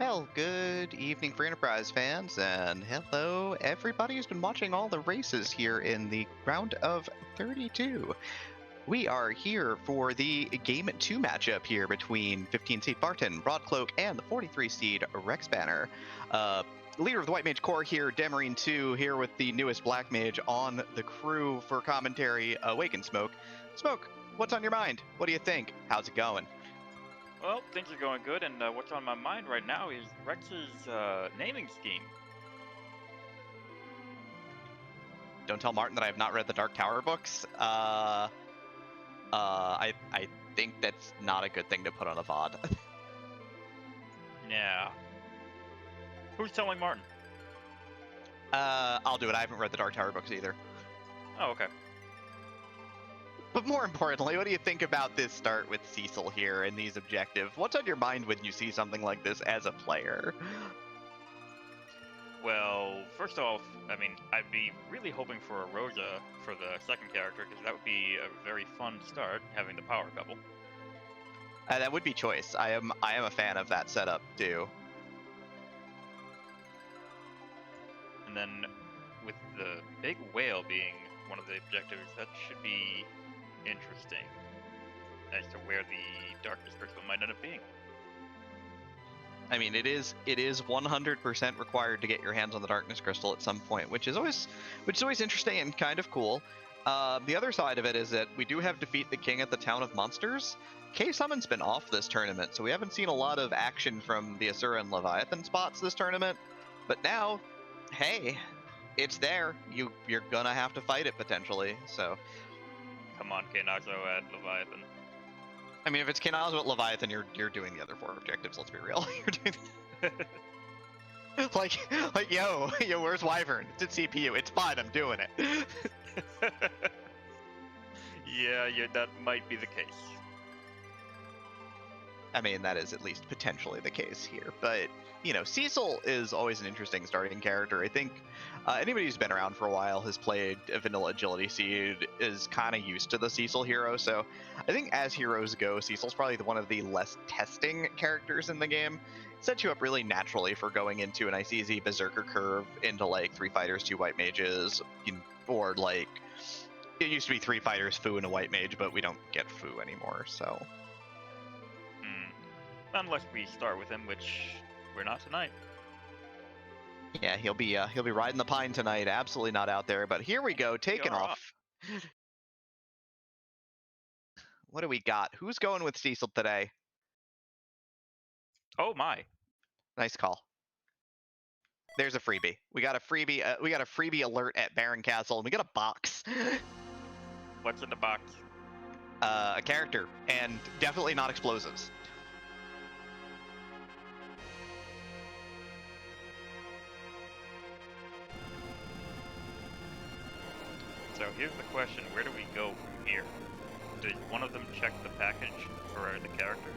Well, good evening for Enterprise fans, and hello everybody who's been watching all the races here in the round of 32. We are here for the Game 2 matchup here between 15-seed Marten Broadcloak and the 43-seed Rexbanner. Leader of the White Mage Corps here, Demarine 2, here with the newest Black Mage on the crew for commentary, Awaken Smoke. Smoke, what's on your mind? What do you think? How's it going? Well, things are going good, and what's on my mind right now is Rex's naming scheme. Don't tell Marten that I have not read the Dark Tower books. I think that's not a good thing to put on a VOD. Yeah. Who's telling Marten? I'll do it. I haven't read the Dark Tower books either. Oh, okay. But more importantly, what do you think about this start with Cecil here and these objectives? What's on your mind when you see something like this as a player? Well, first off, I mean, I'd be really hoping for a Rosa for the second character, because that would be a very fun start, having the power couple. That would be choice. I am a fan of that setup too. And then, with the big whale being one of the objectives, that should be interesting as to where the Darkness Crystal might end up being. I mean, it is 100% required to get your hands on the Darkness Crystal at some point, which is always interesting and kind of cool. The other side of it is that we do have Defeat the King at the Town of Monsters. K-Summon's been off this tournament, so we haven't seen a lot of action from the Asura and Leviathan spots this tournament. But now, hey, it's there. You're gonna have to fight it potentially. So, come on, K-Nazo at Leviathan. I mean, if it's K-Nazo at Leviathan, you're doing the other 4 objectives. Let's be real. You're doing like yo, where's Wyvern? It's at CPU. It's fine. I'm doing it. Yeah, that might be the case. I mean, that is at least potentially the case here. But, you know, Cecil is always an interesting starting character. I think anybody who's been around for a while has played a vanilla Agility Seed is kind of used to the Cecil hero. So I think as heroes go, Cecil's probably one of the less testing characters in the game. It sets you up really naturally for going into a nice easy Berserker curve into like 3 fighters, 2 white mages, or like it used to be 3 fighters, Fu, and a white mage, but we don't get Fu anymore, so. Unless we start with him, which we're not tonight. Yeah, he'll be riding the pine tonight. Absolutely not out there. But here we go, taking off. What do we got? Who's going with Cecil today? Oh my! Nice call. There's a freebie. We got a freebie. We got a freebie alert at Baron Castle, and we got a box. What's in the box? A character, and definitely not explosives. So here's the question, where do we go from here? Does one of them check the package for the character?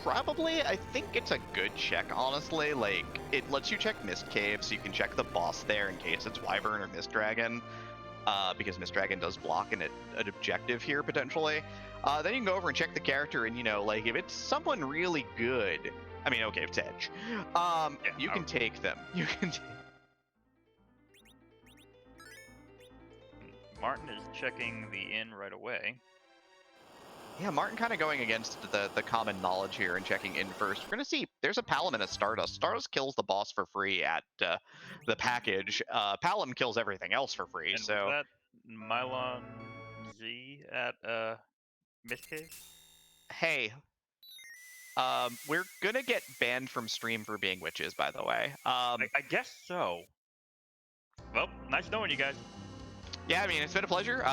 Probably. I think it's a good check, honestly. Like, it lets you check Mist Cave, so you can check the boss there in case it's Wyvern or Mist Dragon, because Mist Dragon does block an objective here, potentially. Then you can go over and check the character, and, you know, like, if it's someone really good, I mean, okay, if it's Edge, you can take them. You can take Marten is checking the inn right away. Yeah, Marten kind of going against the common knowledge here and checking in first. We're going to see there's a Palom and a Stardust. Stardust kills the boss for free at the package. Palom kills everything else for free. And so was that Mylon Z at Mist Cave? Hey, we're going to get banned from stream for being witches, by the way. I guess so. Well, nice knowing you guys. Yeah, I mean, it's been a pleasure.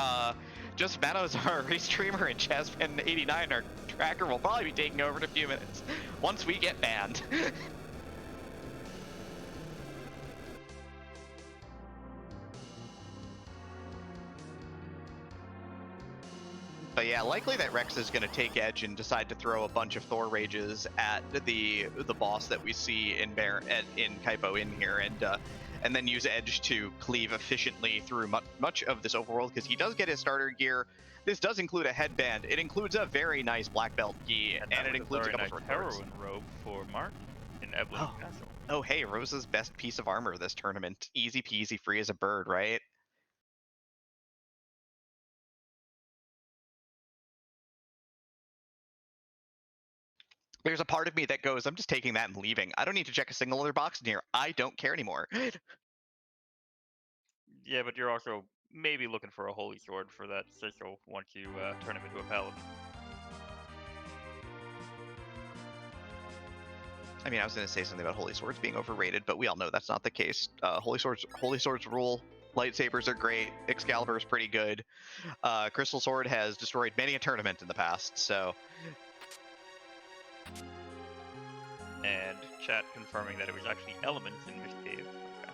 Just Manos, our race streamer, and Chazman89, our tracker, will probably be taking over in a few minutes once we get banned. But yeah, likely that Rex is going to take edge and decide to throw a bunch of Thor Rages at the boss that we see in Kaipo in here, and and then use Edge to cleave efficiently through much of this overworld, because he does get his starter gear. This does include a headband. It includes a very nice black belt gi, and it includes a couple short swords. Heroine robe for Martin in Evelyn Castle. Oh, hey, Rosa's best piece of armor this tournament. Easy peasy, free as a bird, right? There's a part of me that goes, I'm just taking that and leaving. I don't need to check a single other box in here. I don't care anymore. Yeah, but you're also maybe looking for a holy sword for that sigil once you turn him into a paladin. I mean, I was going to say something about holy swords being overrated, but we all know that's not the case. Holy swords rule. Lightsabers are great. Excalibur is pretty good. Crystal Sword has destroyed many a tournament in the past, so. And chat confirming that it was actually elements in Mist Cave. Okay.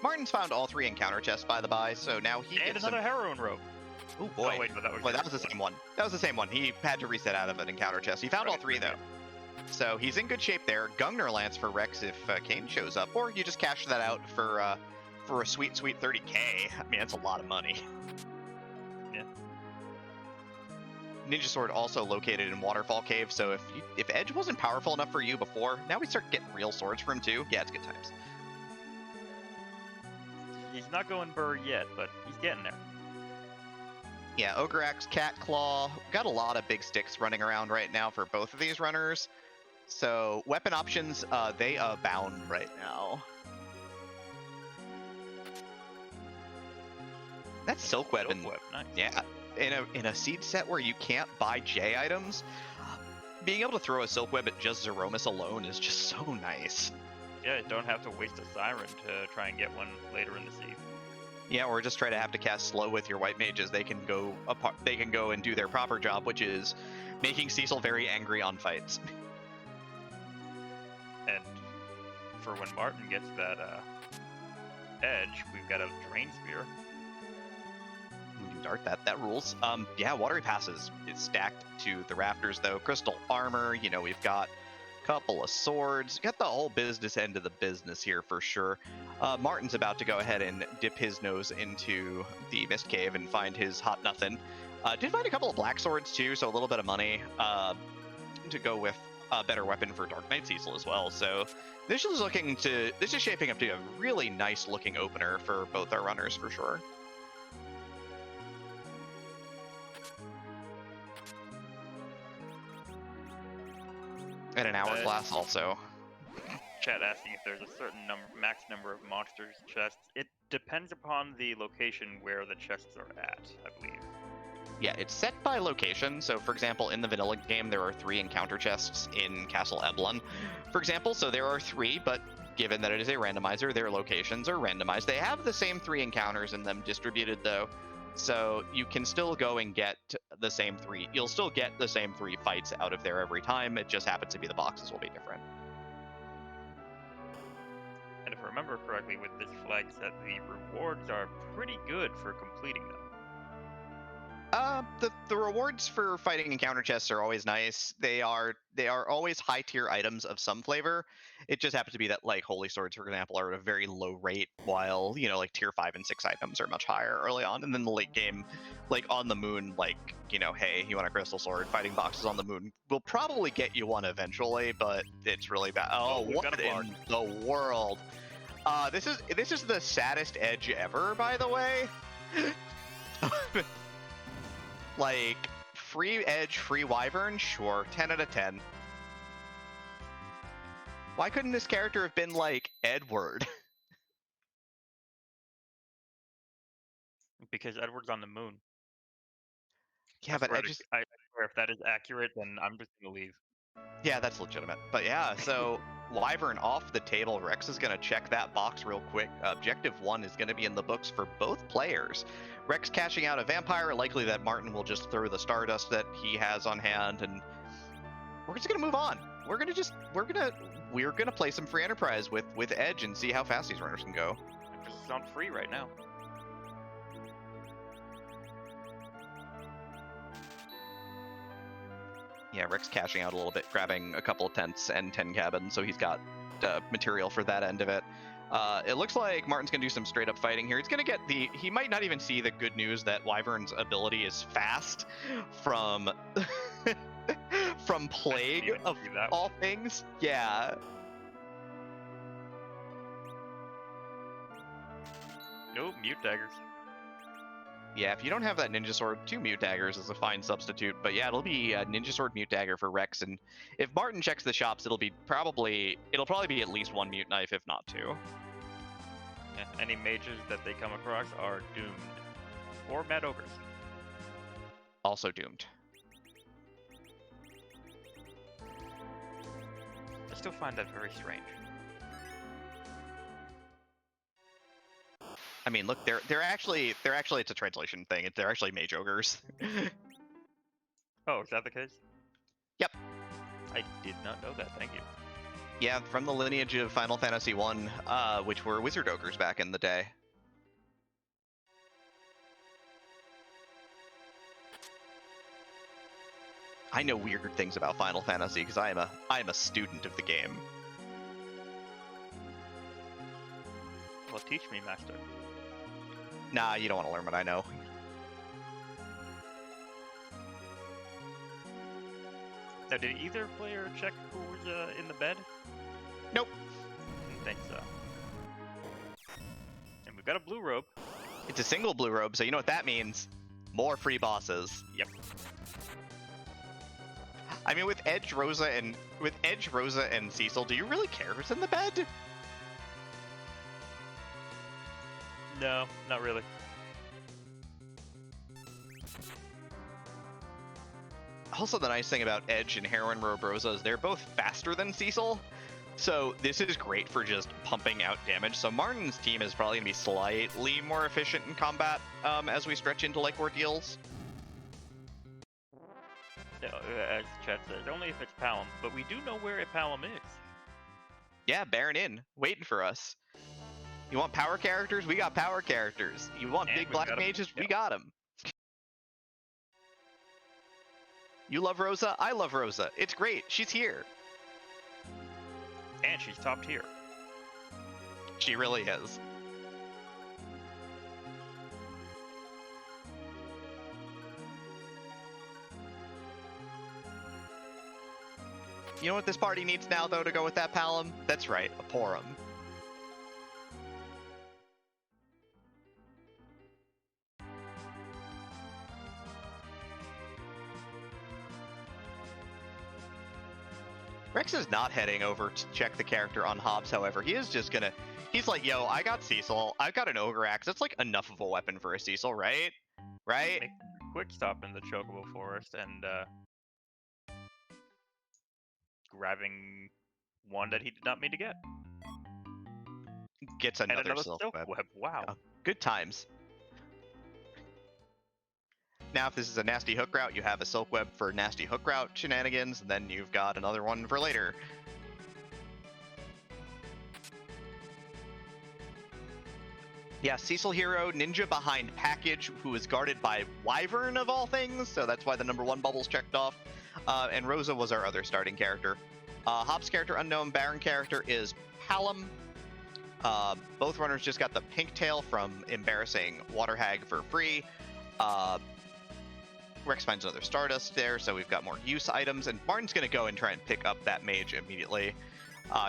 Martin's found all 3 encounter chests, by the by, so now he and gets another heroine robe. Oh boy. Oh, wait, but that was the same one. That was the same one. He had to reset out of an encounter chest. He found all 3 though. So he's in good shape there. Gungnir Lance for Rex if Kane shows up, or you just cash that out for a sweet 30k. I mean, that's a lot of money. Yeah. Ninja Sword also located in Waterfall Cave, so if Edge wasn't powerful enough for you before, now we start getting real swords for him too. Yeah, it's good times. He's not going Burr yet, but he's getting there. Yeah, Ogre Axe, Cat Claw, got a lot of big sticks running around right now for both of these runners. So weapon options, they abound right now. That's Silk Web. Nice. Yeah, in a seed set where you can't buy J items, being able to throw a Silk Web at just Zeromus alone is just so nice. Yeah, you don't have to waste a Siren to try and get one later in the seed. Yeah, or just try to have to cast slow with your white mages. They can go and do their proper job, which is making Cecil very angry on fights. And for when Martin gets that edge, we've got a Drain Spear. You can dart that. That rules. Yeah, Watery Passes is stacked to the rafters though. Crystal armor. You know, we've got a couple of swords. Got the whole business end of the business here for sure. Martin's about to go ahead and dip his nose into the Mist Cave and find his hot nothing. Did find a couple of black swords too, so a little bit of money to go with a better weapon for Dark Knight Cecil as well. So this is shaping up to be a really nice looking opener for both our runners for sure. And an hourglass also. Chat asking if there's a certain max number of monsters chests. It depends upon the location where the chests are at, I believe. Yeah, it's set by location. So, for example, in the vanilla game, there are 3 encounter chests in Castle Eblon, for example. So there are 3, but given that it is a randomizer, their locations are randomized. They have the same 3 encounters in them distributed, though. So you can still go and get the same 3. You'll still get the same 3 fights out of there every time. It just happens to be the boxes will be different. And if I remember correctly, with this flag set, the rewards are pretty good for completing them. The rewards for fighting encounter chests are always nice. They are always high tier items of some flavor. It just happens to be that like Holy Swords, for example, are at a very low rate, while like tier 5 and 6 items are much higher early on. And then the late game, like on the moon, like hey, you want a Crystal Sword? Fighting boxes on the moon will probably get you one eventually, but it's really bad. Oh, what in the world? This is the saddest edge ever, by the way. Like, free edge, free wyvern, sure, 10 out of 10. Why couldn't this character have been like Edward? Because Edward's on the moon. Yeah, but I swear if that is accurate, then I'm just gonna leave. Yeah, that's legitimate. But yeah, so wyvern off the table. Rex is gonna check that box real quick. Objective 1 is gonna be in the books for both players. Rex cashing out a vampire, likely that Martin will just throw the Stardust that he has on hand, and we're just gonna move on. We're gonna play some free enterprise with Edge and see how fast these runners can go. It's on free right now. Yeah, Rex cashing out a little bit, grabbing a couple of tents and 10 cabins, so he's got material for that end of it. It looks like Martin's going to do some straight up fighting here. He's going to get he might not even see the good news that Wyvern's ability is fast from from Plague of all things. Yeah. No, mute daggers. Yeah, if you don't have that Ninja Sword, 2 Mute Daggers is a fine substitute. But yeah, it'll be a Ninja Sword Mute Dagger for Rex, and if Martin checks the shops, it'll probably be at least 1 Mute Knife, if not 2. Yeah, any mages that they come across are doomed. Or Mad Ogres. Also doomed. I still find that very strange. I mean, look, they're actually it's a translation thing. They're actually Mage Ogres. Oh, is that the case? Yep. I did not know that. Thank you. Yeah, from the lineage of Final Fantasy 1, which were Wizard Ogres back in the day. I know weird things about Final Fantasy because I am a student of the game. Well, teach me, master. Nah, you don't want to learn what I know. Now, did either player check who was in the bed? Nope. Didn't think so. And we've got a blue robe. It's a single blue robe, so you know what that means. More free bosses. Yep. I mean, with Edge, Rosa, and Cecil, do you really care who's in the bed? No, not really. Also, the nice thing about Edge and Heroine Robe Rosa is they're both faster than Cecil, so this is great for just pumping out damage. So Martin's team is probably going to be slightly more efficient in combat as we stretch into like ordeals. No, as chat says, only if it's Palom, but we do know where a Palom is. Yeah, Baron Inn, waiting for us. You want power characters? We got power characters. You want big black mages? We got them. You love Rosa? I love Rosa. It's great. She's here. And she's top tier. She really is. You know what this party needs now, though, to go with that Palom? That's right, a Porum. Rex is not heading over to check the character on Hobbs, however. He is just gonna... He's like, yo, I got Cecil. I've got an Ogre Axe. That's like enough of a weapon for a Cecil, right? Right? Make a quick stop in the Chocobo Forest and grabbing one that he did not mean to get. Gets another Silk Web. Wow. Oh, good times. Now, if this is a nasty hook route, you have a Silk Web for nasty hook route shenanigans, and then you've got another one for later. Yeah, Cecil Hero, Ninja behind Package, who is guarded by Wyvern of all things, so that's why the #1 bubble's checked off. And Rosa was our other starting character. Hobbs' character, unknown. Baron character is Palom. Both runners just got the pink tail from embarrassing Water Hag for free. Rex finds another Stardust there, so we've got more use items, and Martin's going to go and try and pick up that mage immediately,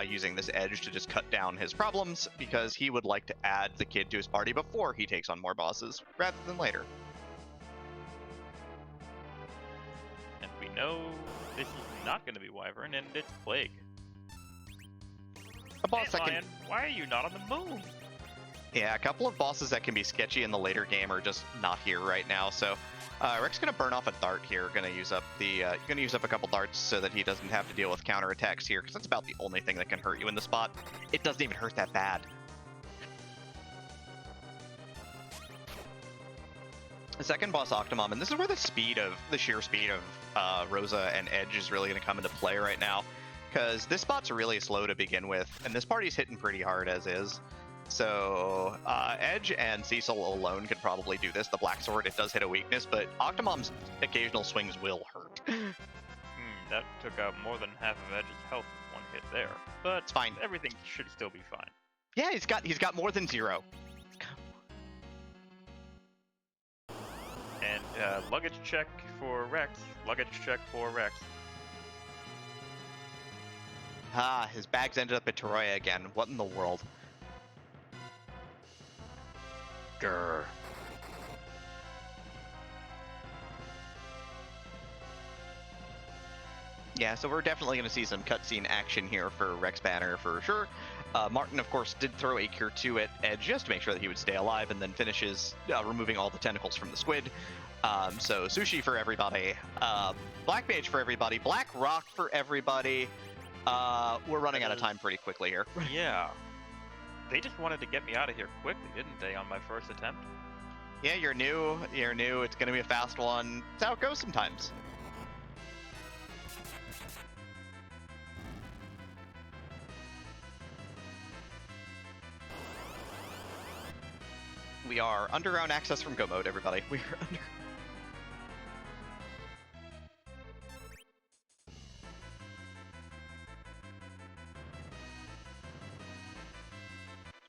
using this edge to just cut down his problems, because he would like to add the kid to his party before he takes on more bosses, rather than later. And we know this is not going to be Wyvern, and it's Plague. A boss that Lion, why are you not on the moon? Yeah, a couple of bosses that can be sketchy in the later game are just not here right now, so... Rick's gonna burn off a dart here. Gonna use up a couple darts so that he doesn't have to deal with counterattacks here, because that's about the only thing that can hurt you in the spot. It doesn't even hurt that bad. The second boss, Octomom, and this is where the sheer speed of Rosa and Edge is really gonna come into play right now, because this spot's really slow to begin with, and this party's hitting pretty hard as is. So, Edge and Cecil alone could probably do this. The Black Sword, it does hit a weakness, but Octomom's occasional swings will hurt. That took out more than half of Edge's health one hit there, but It's fine. everything should still be fine. Yeah, he's got more than 0. And luggage check for Rex. Luggage check for Rex. Ah, his bags ended up at Toroya again. What in the world? Grr. Yeah, so we're definitely going to see some cutscene action here for Rexbanner for sure. Marten, of course, did throw a Cure 2 at Edge just to make sure that he would stay alive, and then finishes removing all the tentacles from the squid. So Sushi for everybody, Black Mage for everybody, Black Rock for everybody. We're running out of time pretty quickly here. Yeah. They just wanted to get me out of here quickly, didn't they, on my first attempt? Yeah, you're new. It's going to be a fast one. That's how it goes sometimes. We are underground access from Go Mode, everybody. We are under.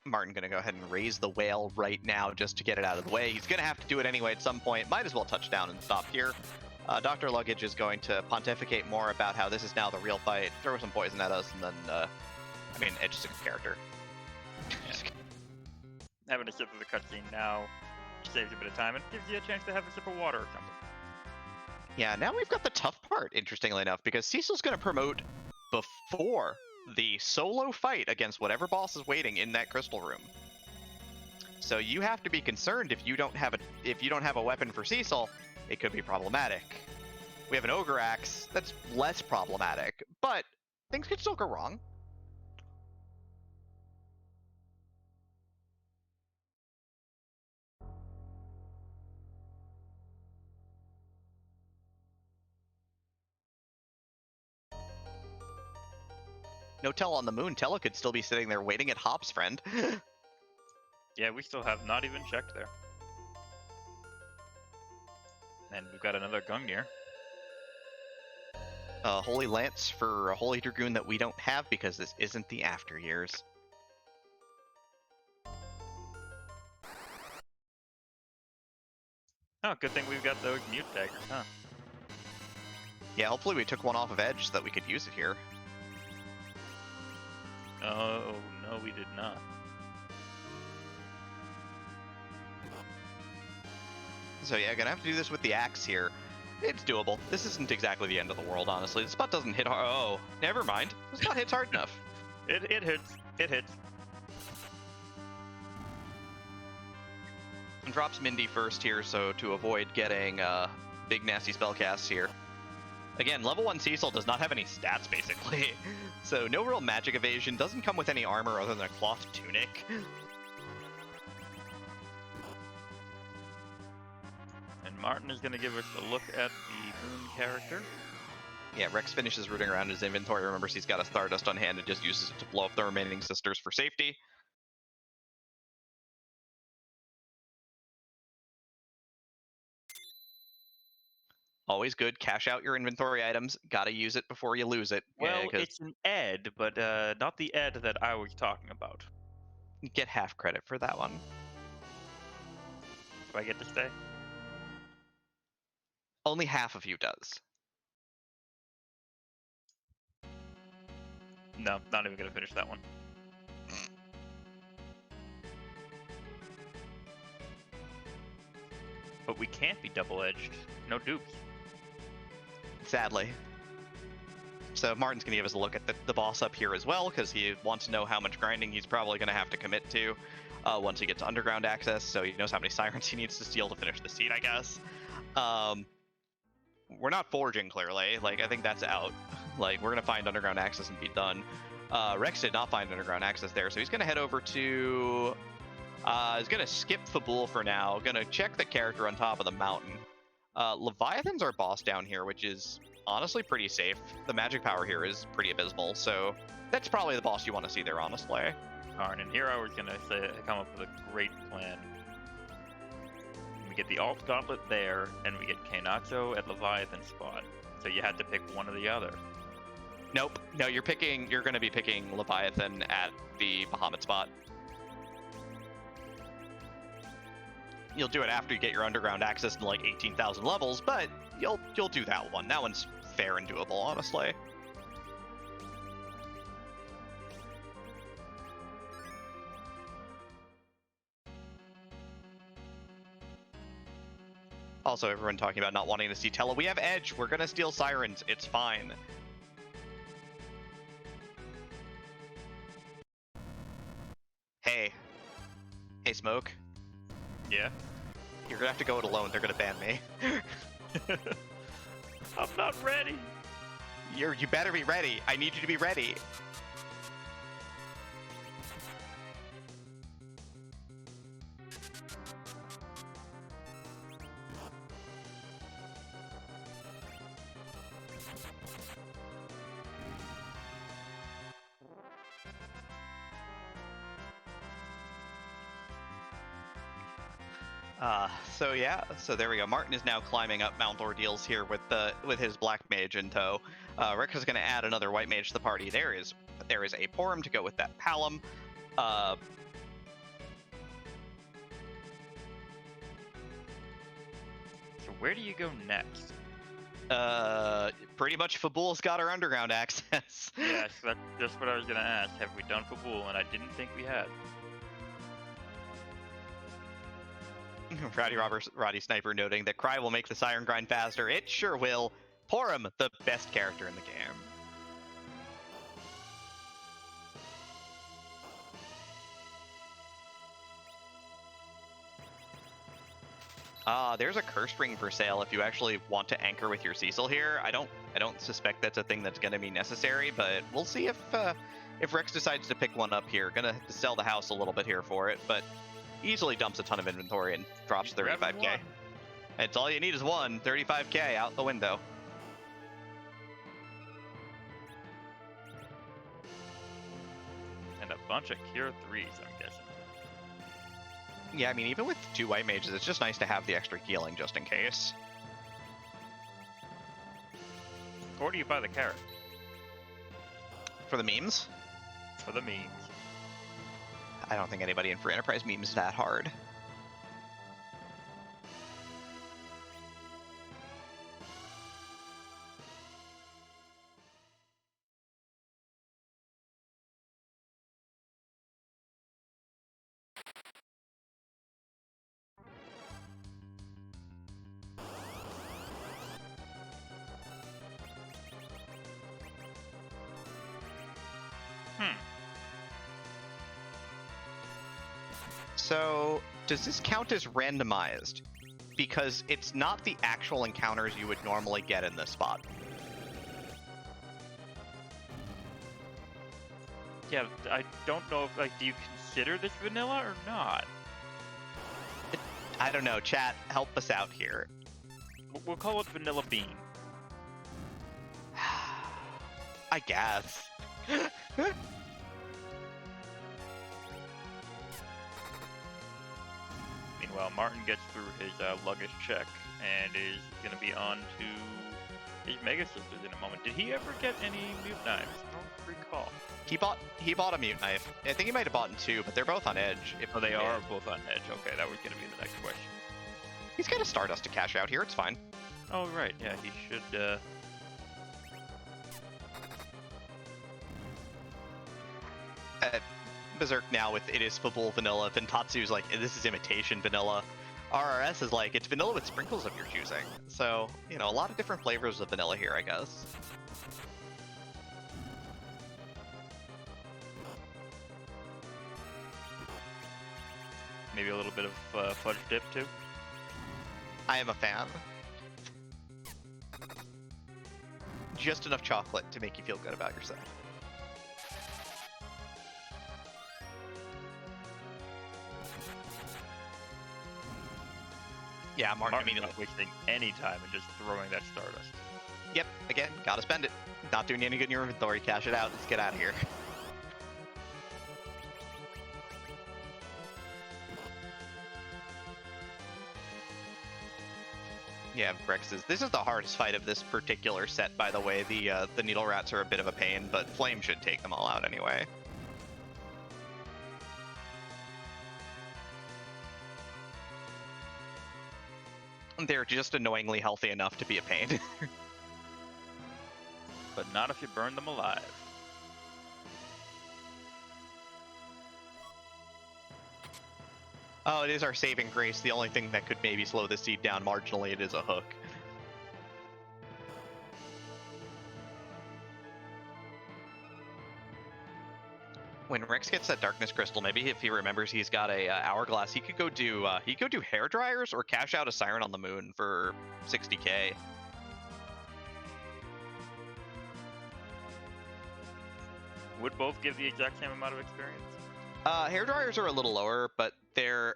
Marten gonna go ahead and raise the whale right now just to get it out of the way. He's gonna have to do it anyway at some point. Might as well touch down and stop here. Dr. Luggage is going to pontificate more about how this is now the real fight, throw some poison at us, and then, Edge is a good character. Having to sip of the cutscene now saves a bit of time and gives you a chance to have a sip of water or something. Yeah, now we've got the tough part, interestingly enough, because Cecil's going to promote before the solo fight against whatever boss is waiting in that crystal room. So you have to be concerned if you don't have a weapon for Cecil, it could be problematic. We have an Ogre Axe, that's less problematic, but things could still go wrong. No tell on the moon. Tella could still be sitting there waiting at Hop's friend. Yeah, we still have not even checked there. And we've got another Gungnir. Holy Lance for a Holy Dragoon that we don't have because this isn't the After Years. Oh, good thing we've got those mute daggers, huh? Yeah, hopefully we took one off of Edge so that we could use it here. Oh, no, we did not. So yeah, gonna have to do this with the axe here. It's doable. This isn't exactly the end of the world, honestly. The spot doesn't hit hard. Oh, never mind. The spot hits hard enough. It hits. It hits. And drops Mindy first here, so to avoid getting big nasty spell casts here. Again, level 1 Cecil does not have any stats, basically. So no real magic evasion, doesn't come with any armor other than a cloth tunic. And Marten is going to give us a look at the moon character. Yeah, Rex finishes rooting around his inventory, remembers he's got a Stardust on hand and just uses it to blow up the remaining sisters for safety. Always good. Cash out your inventory items. Gotta use it before you lose it. Well, it's an ed, but not the ed that I was talking about. Get half credit for that one. Do I get to stay? Only half of you does. No, not even going to finish that one. But we can't be double-edged. No dupes. Sadly. So Marten's going to give us a look at the boss up here as well, because he wants to know how much grinding he's probably going to have to commit to once he gets underground access, so he knows how many sirens he needs to steal to finish the seed, I guess. We're not forging, clearly. Like, I think that's out. Like, we're going to find underground access and be done. Rex did not find underground access there, so he's going to head over to... he's going to skip Fabul for now, going to check the character on top of the mountain. Leviathan's our boss down here, which is honestly pretty safe. The magic power here is pretty abysmal, so that's probably the boss you want to see there, honestly. Alright, and here I was going to come up with a great plan. We get the Alt Gauntlet there, and we get Kainaxo at Leviathan spot. So you had to pick one or the other. Nope. No, you're going to be picking Leviathan at the Bahamut spot. You'll do it after you get your underground access to like 18,000 levels, but you'll do that one. That one's fair and doable, honestly. Also, everyone talking about not wanting to see Tela. We have Edge. We're gonna steal Sirens. It's fine. Hey, Smoke. Yeah? You're gonna have to go it alone. They're gonna ban me. I'm not ready. You better be ready. I need you to be ready. So there we go. Marten is now climbing up Mount Ordeals here with his Black Mage in tow. Rick is going to add another White Mage to the party. There is a Porum to go with that Palom. So where do you go next? Pretty much Fabul's got our underground access. Yes, that's just what I was going to ask. Have we done Fabul? And I didn't think we had. Roddy Sniper noting that Cry will make the Siren grind faster. It sure will. Porum, the best character in the game. There's a curse ring for sale if you actually want to anchor with your Cecil here. I don't suspect that's a thing that's going to be necessary, but we'll see if Rex decides to pick one up here. Gonna have to sell the house a little bit here for it, but easily dumps a ton of inventory and drops 35k. It's all you need is one. 35k out the window. And a bunch of Cure 3s, I'm guessing. Yeah, I mean, even with 2 White Mages, it's just nice to have the extra healing just in case. Or do you buy the carrot? For the memes? For the memes. I don't think anybody in Free Enterprise memes that hard. So, does this count as randomized? Because it's not the actual encounters you would normally get in this spot. Yeah, I don't know if, do you consider this vanilla or not? I don't know. Chat, help us out here. We'll call it Vanilla Bean. I guess. Meanwhile, Marten gets through his luggage check and is going to be on to his Mega Sisters in a moment. Did he ever get any mute knives? I don't recall. He bought a mute knife. I think he might have bought 2, but they're both on Edge. Oh, they are both on Edge. Okay, that was going to be the next question. He's got a Stardust to cash out here. It's fine. Oh, right. Yeah, he should... Berserk now with it is Fabul vanilla. Ventatsu's like, this is imitation vanilla. RRS is like, it's vanilla with sprinkles of your choosing. So, you know, a lot of different flavors of vanilla here, I guess. Maybe a little bit of fudge dip, too? I am a fan. Just enough chocolate to make you feel good about yourself. Yeah, Marten immediately not wasting any time and just throwing that Stardust. Yep, again, gotta spend it. Not doing any good in your inventory. Cash it out. Let's get out of here. Yeah, this is the hardest fight of this particular set, by the way. The needle rats are a bit of a pain, but Flame should take them all out anyway. They're just annoyingly healthy enough to be a pain. But not if you burn them alive. Oh, it is our saving grace. The only thing that could maybe slow the seed down marginally, it is a hook. When Rex gets that darkness crystal, maybe if he remembers he's got a hourglass, he could go do hair dryers or cash out a siren on the moon for 60k. Would both give the exact same amount of experience? Hair dryers are a little lower, but they're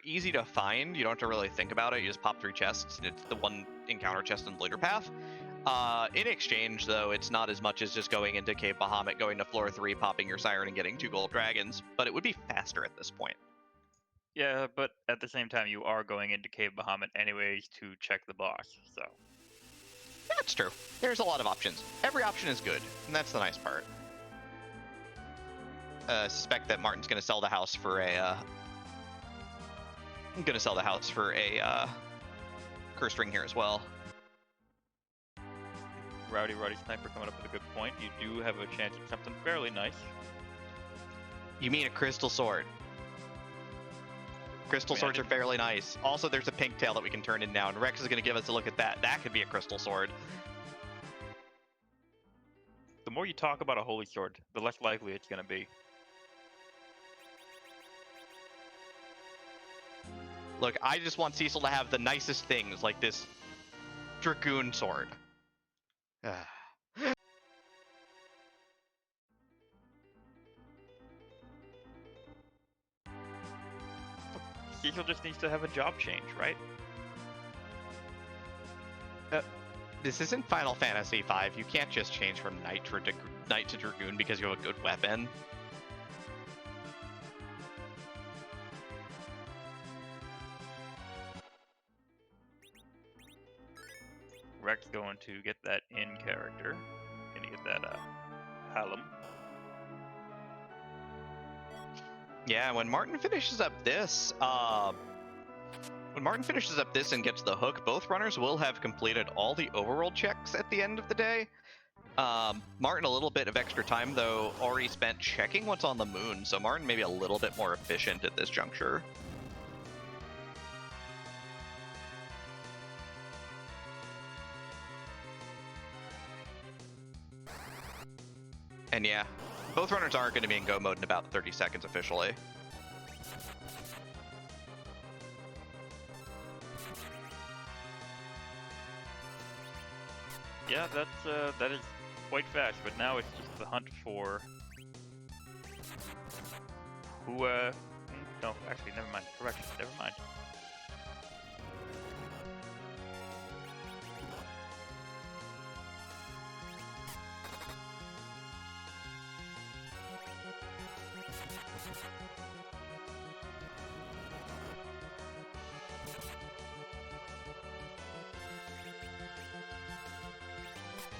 easy to find. You don't have to really think about it. You just pop 3 chests, and it's the one encounter chest in the leader path. In exchange, though, it's not as much as just going into Cave Bahamut, going to floor 3, popping your siren, and getting 2 gold dragons. But it would be faster at this point. Yeah, but at the same time, you are going into Cave Bahamut anyways to check the boss, so. That's true. There's a lot of options. Every option is good, and that's the nice part. Suspect that Martin's going to sell the house for a. I'm going to sell the house for a cursed ring here as well. Rowdy Sniper coming up with a good point. You do have a chance at something fairly nice. You mean a crystal sword? Crystal swords are fairly nice. Also, there's a pink tail that we can turn in now, and Rex is going to give us a look at that. That could be a crystal sword. The more you talk about a holy sword, the less likely it's going to be. Look, I just want Cecil to have the nicest things, like this dragoon sword. Cecil just needs to have a job change, right? This isn't Final Fantasy V. You can't just change from knight to dragoon because you have a good weapon. Rex going to get that in character. Gonna get that Hallam. Yeah, when Martin finishes up this, and gets the hook, both runners will have completed all the overworld checks at the end of the day. Martin a little bit of extra time, though, already spent checking what's on the moon, so Martin may be a little bit more efficient at this juncture. And yeah, both runners aren't going to be in go mode in about 30 seconds officially. Yeah, that is quite fast, but now it's just the hunt for who, no, actually, never mind. Correction, never mind.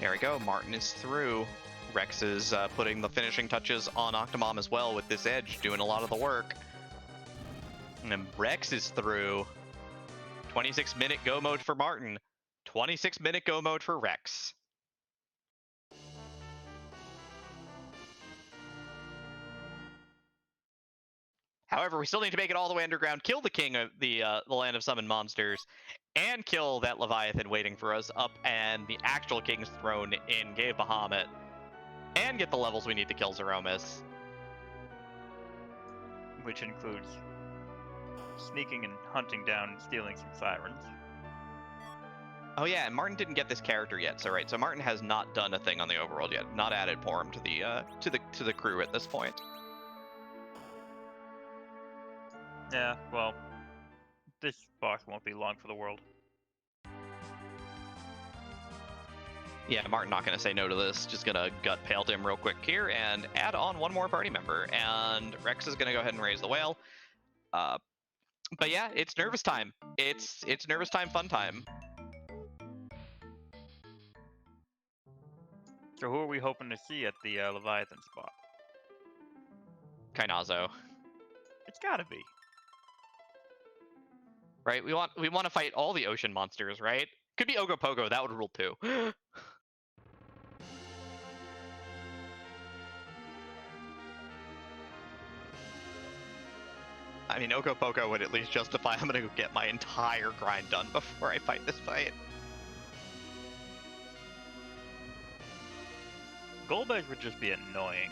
There we go, Martin is through. Rex is putting the finishing touches on Octomom as well with this edge, doing a lot of the work. And then Rex is through. 26-minute go mode for Martin. 26-minute go mode for Rex. However, we still need to make it all the way underground, kill the king of the land of summoned monsters, and kill that Leviathan waiting for us up and the actual king's throne in Cave Bahamut, and get the levels we need to kill Zeromus. Which includes sneaking and hunting down and stealing some sirens. Oh yeah, and Martin didn't get this character yet, so right, so Martin has not done a thing on the overworld yet, not added Porm to the crew at this point. Yeah, well, this box won't be long for the world. Yeah, Martin not going to say no to this. Just going to gut Pale Dim real quick here and add on one more party member. And Rex is going to go ahead and raise the whale. But yeah, it's nervous time. It's nervous time, fun time. So who are we hoping to see at the Leviathan spot? Kainazo. It's gotta be. Right? We want to fight all the ocean monsters, right? Could be Ogopogo, that would rule too. I mean, Ogopogo would at least justify I'm gonna go get my entire grind done before I fight this fight. Golbez would just be annoying.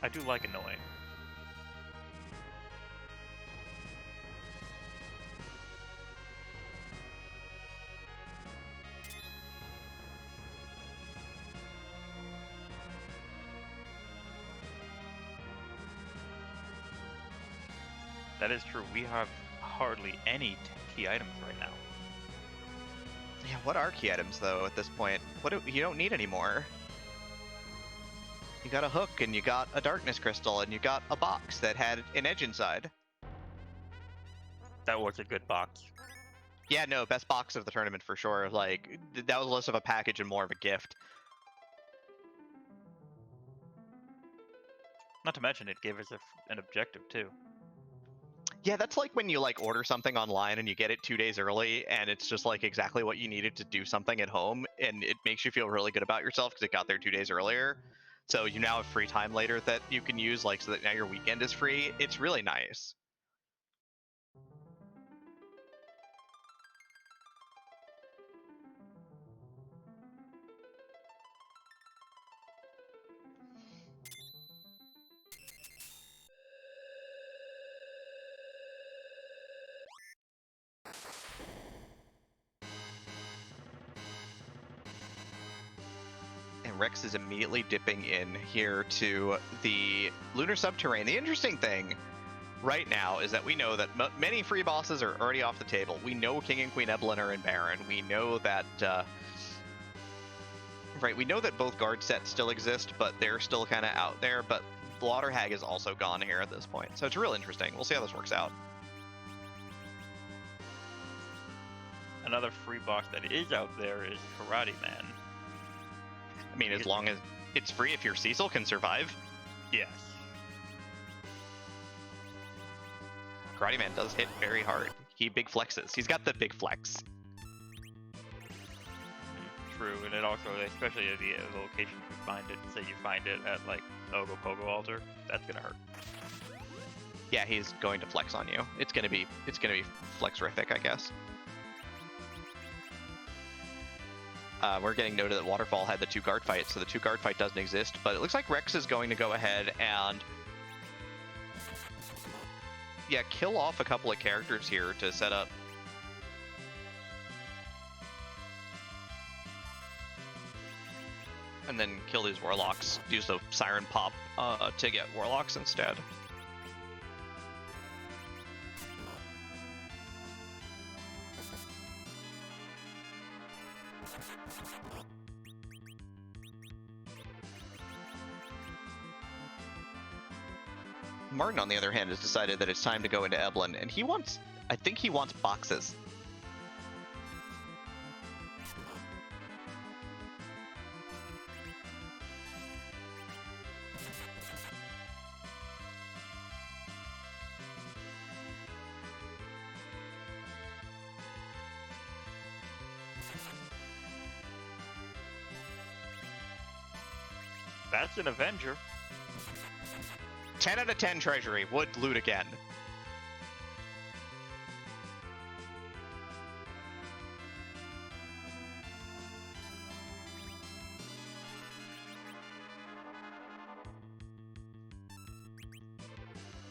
I do like annoying. That is true. We have hardly any key items right now. Yeah, what are key items though at this point? You don't need any more. You got a hook, and you got a darkness crystal, and you got a box that had an edge inside. That was a good box. Yeah, no, best box of the tournament for sure. Like, that was less of a package and more of a gift. Not to mention, it gave us an objective too. Yeah, that's like when you like order something online and you get it 2 days early, and it's just like exactly what you needed to do something at home, and it makes you feel really good about yourself because it got there 2 days earlier. So you now have free time later that you can use, like, so that now your weekend is free. It's really nice. And Rex is immediately dipping in here to the Lunar Subterrane. The interesting thing right now is that we know that many free bosses are already off the table. We know King and Queen Evelyn are in Baron. We know that right, we know that both guard sets still exist, but they're still kind of out there. But Water Hag is also gone here at this point, so it's real interesting. We'll see how this works out. Another free boss that is out there is Karate Man. I mean, as long as it's free, if your Cecil can survive. Yes. Karate Man does hit very hard. He big flexes. He's got the big flex. True, and it also, especially at the location you find it, say you find it at like Ogopogo altar, that's gonna hurt. Yeah, he's going to flex on you. It's gonna be flexrific, I guess. We're getting noted that Waterfall had the 2 guard fight, so the 2 guard fight doesn't exist, but it looks like Rex is going to go ahead and kill off a couple of characters here to set up. And then kill these warlocks. Use the Siren Pop to get warlocks instead. Marten, on the other hand, has decided that it's time to go into Eblin, and I think he wants boxes. That's an Avenger. 10 out of 10 treasury. Would loot again.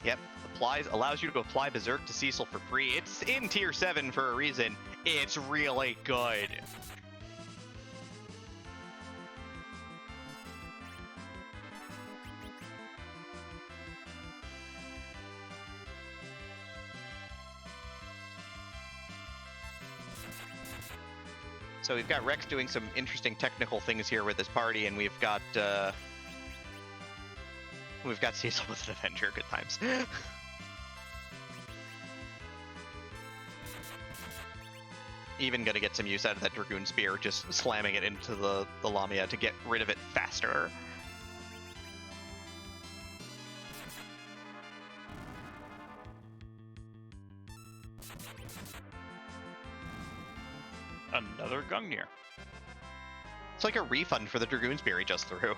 Yep, allows you to apply Berserk to Cecil for free. It's in tier 7 for a reason. It's really good. So we've got Rex doing some interesting technical things here with this party, and we've got Cecil with an Avenger. Good times. Even gonna get some use out of that Dragoon Spear, just slamming it into the Lamia to get rid of it faster. Another Gungnir. It's like a refund for the Dragoon Spear he just threw.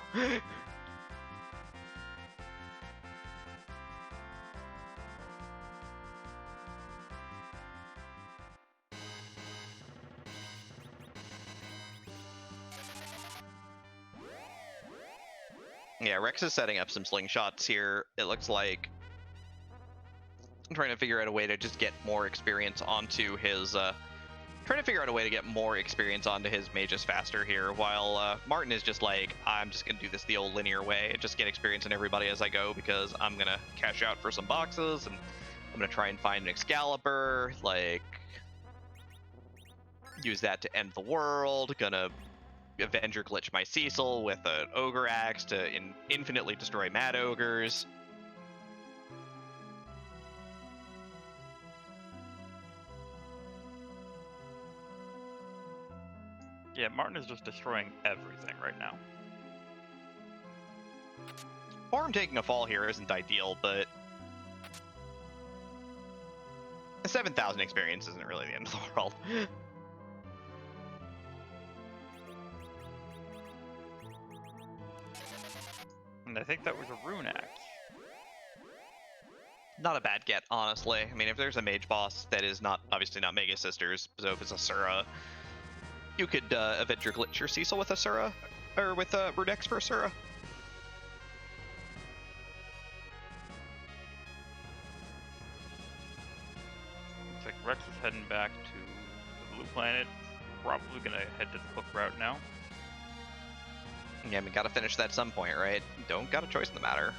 Yeah, Rex is setting up some slingshots here. It looks like I'm trying to figure out a way to just get more experience onto his mages faster here, while Marten is just like, I'm just gonna do this the old linear way and just get experience in everybody as I go, because I'm gonna cash out for some boxes and I'm gonna try and find an Excalibur, like use that to end the world, gonna Avenger glitch my Cecil with an Ogre Axe to infinitely destroy Mad Ogres. Yeah, Marten is just destroying everything right now. Orm taking a fall here isn't ideal, but 7,000 experience isn't really the end of the world. And I think that was a Rune Axe. Not a bad get, honestly. I mean, if there's a mage boss that is obviously not Mega Sisters, so if it's Asura, you could Avenger glitch your Cecil with Asura, or with Rune Axe for Asura. Looks like Rex is heading back to the blue planet. Probably gonna head to the hook route now. Yeah, we gotta finish that at some point, right? Don't got a choice in the matter.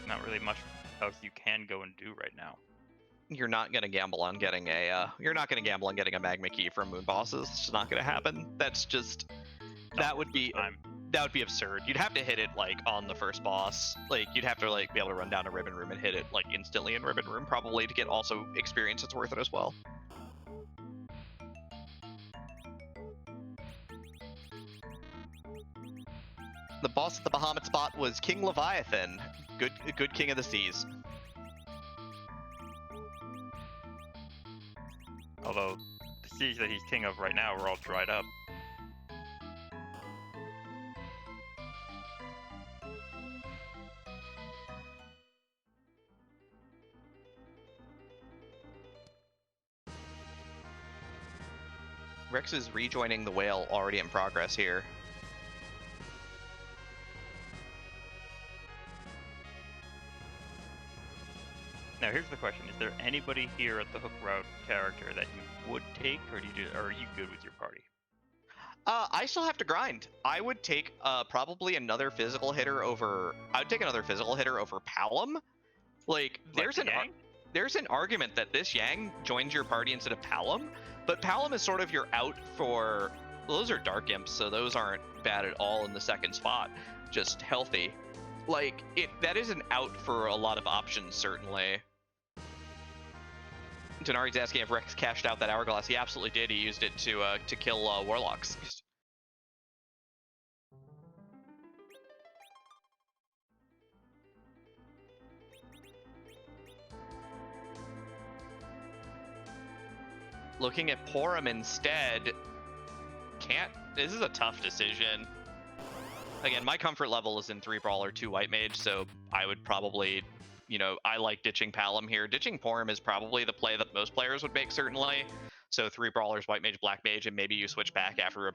Not really much else you can go and do right now. You're not gonna gamble on getting a magma key from moon bosses. It's just not gonna happen. That's just that would be absurd. You'd have to hit it like on the first boss. Like you'd have to like be able to run down a ribbon room and hit it like instantly in ribbon room, probably, to get also experience that's worth it as well. The boss at the Bahamut spot was King Leviathan, good king of the seas. Although the seas that he's king of right now are all dried up. Rex is rejoining the whale, already in progress here. Now here's the question: is there anybody here at the hook route character that you would take, or are you good with your party? I still have to grind. I would take probably another physical hitter over. I would take another physical hitter over Palom. Like there's an argument that this Yang joins your party instead of Palom, but Palom is sort of your out for. Well, those are Dark Imps, so those aren't bad at all in the second spot. Just healthy. Like that is an out for a lot of options, certainly. Denari's asking if Rex cashed out that hourglass. He absolutely did. He used it to kill warlocks. Looking at Porum instead, this is a tough decision. Again, my comfort level is in 3 Brawler, 2 White Mage, so I would probably, I like ditching Palom here. Ditching Porum is probably the play that most players would make, certainly. So 3 Brawlers, White Mage, Black Mage, and maybe you switch back after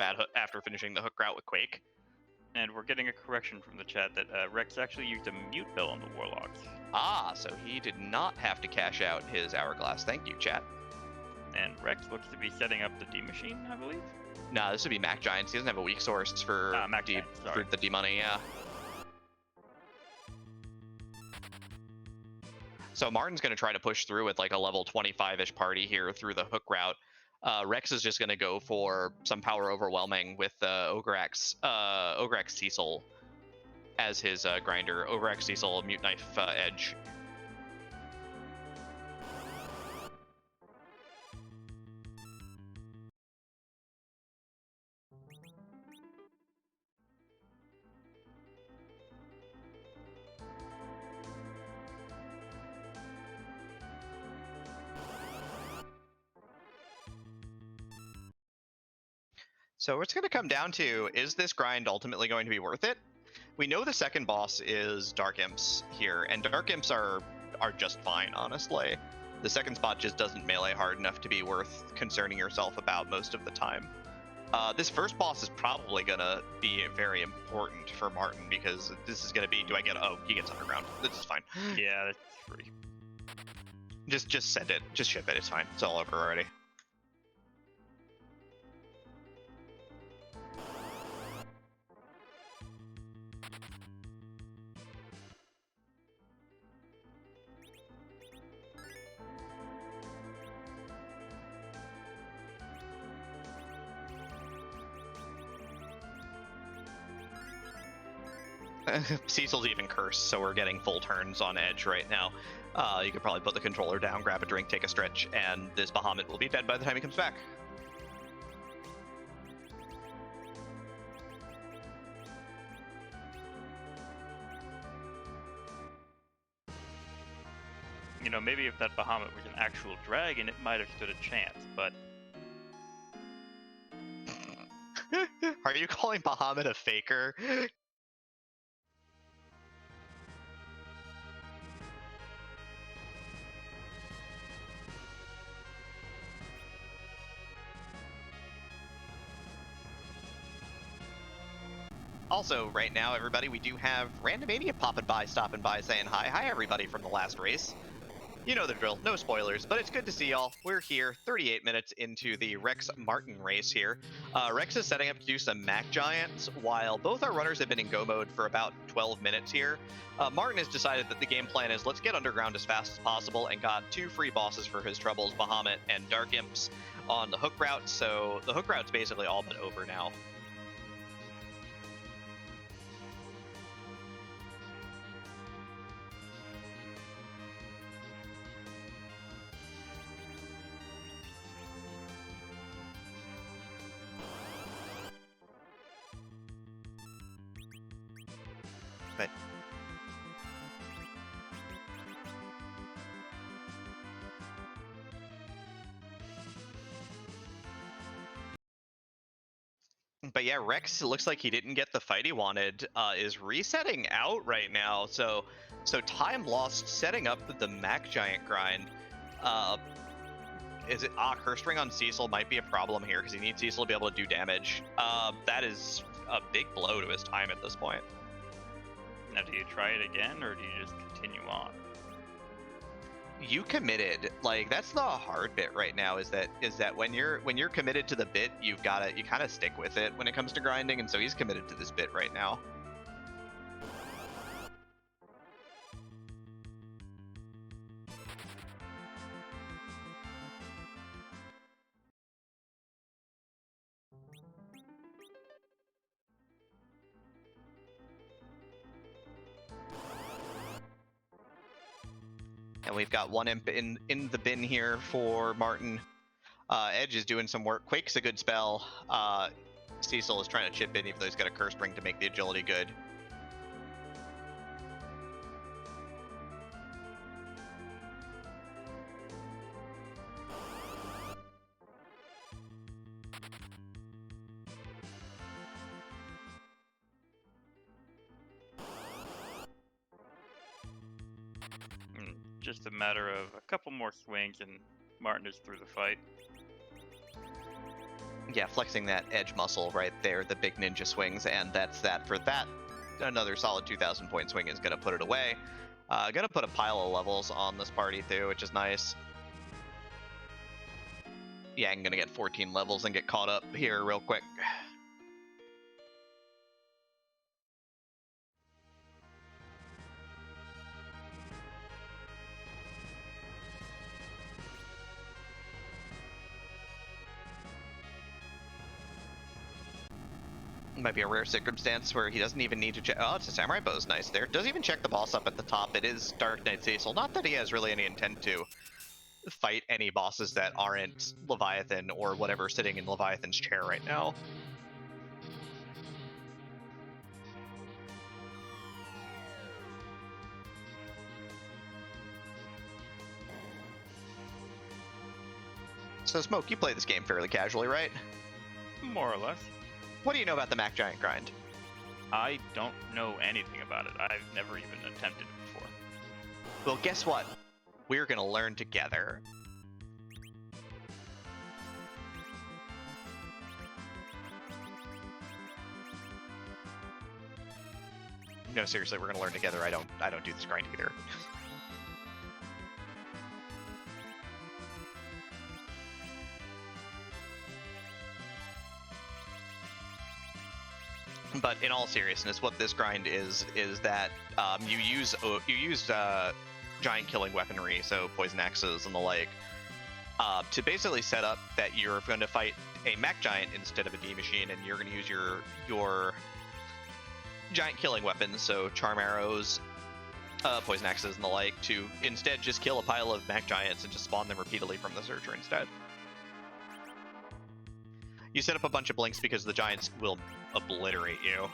finishing the hook route with Quake. And we're getting a correction from the chat that Rex actually used a mute bill on the Warlocks. Ah, so he did not have to cash out his hourglass. Thank you, chat. And Rex looks to be setting up the D machine, I believe. Nah, this would be Mac Giants. He doesn't have a weak source for the D money, yeah. So Martin's going to try to push through with like a level 25-ish party here through the hook route. Rex is just going to go for some power overwhelming with Ogre Axe Cecil as his grinder. Ogre Axe Cecil, Mute Knife Edge. So it's going to come down to, is this grind ultimately going to be worth it? We know the second boss is Dark Imps here, and Dark Imps are just fine, honestly. The second spot just doesn't melee hard enough to be worth concerning yourself about most of the time. This first boss is probably going to be very important for Marten, because this is going to be, do I get, oh, he gets underground. This is fine. Yeah, that's free. Just send it. Just ship it. It's fine. It's all over already. Cecil's even cursed, so we're getting full turns on Edge right now. You could probably put the controller down, grab a drink, take a stretch, and this Bahamut will be dead by the time he comes back. You know, maybe if that Bahamut was an actual dragon, it might have stood a chance, but... Are you calling Bahamut a faker? Also, right now, everybody, we do have Randomania popping by, stopping by, saying hi. Hi, everybody from the last race. You know the drill, no spoilers, but it's good to see y'all. We're here 38 minutes into the Rex Marten race here. Rex is setting up to do some Mac Giants, while both our runners have been in go mode for about 12 minutes here. Marten has decided that the game plan is let's get underground as fast as possible, and got 2 free bosses for his troubles, Bahamut and Dark Imps, on the hook route, so the hook route's basically all but over now. But yeah, Rex, it looks like he didn't get the fight he wanted, is resetting out right now. So time lost setting up the Mac Giant grind. Is it Curse Ring on Cecil might be a problem here, because he needs Cecil to be able to do damage. That is a big blow to his time at this point. Now, do you try it again, or do you just continue on? You committed. Like, that's the hard bit right now, is that when you're committed to the bit, you kind of stick with it when it comes to grinding, and so he's committed to this bit right now. And we've got one imp in the bin here for Marten. Edge is doing some work. Quake's a good spell. Cecil is trying to chip in, even though he's got a Curse Ring to make the agility good. Just a matter of a couple more swings and Marten is through the fight. Yeah, flexing that edge muscle right there, the big ninja swings, and that's that for that. Another solid 2,000 point swing is going to put it away. Going to put a pile of levels on this party too, which is nice. Yeah, I'm going to get 14 levels and get caught up here real quick. Might be a rare circumstance where he doesn't even need to check. Oh, it's a Samurai Bow's nice there. Doesn't even check the boss up at the top. It is Dark Knight Cecil. Not that he has really any intent to fight any bosses that aren't Leviathan or whatever sitting in Leviathan's chair right now. So Smoke, you play this game fairly casually, right? more or less. What do you know about the Mac Giant grind? I don't know anything about it. I've never even attempted it before. Well, guess what? We're gonna learn together. No, seriously, we're gonna learn together. I don't do this grind either. But in all seriousness, what this grind is that you use giant killing weaponry, so poison axes and the like, to basically set up that you're going to fight a mech giant instead of a D machine, and you're going to use your giant killing weapons, so charm arrows, poison axes and the like, to instead just kill a pile of mech giants and just spawn them repeatedly from the searcher instead. You set up a bunch of blinks because the giants will obliterate you.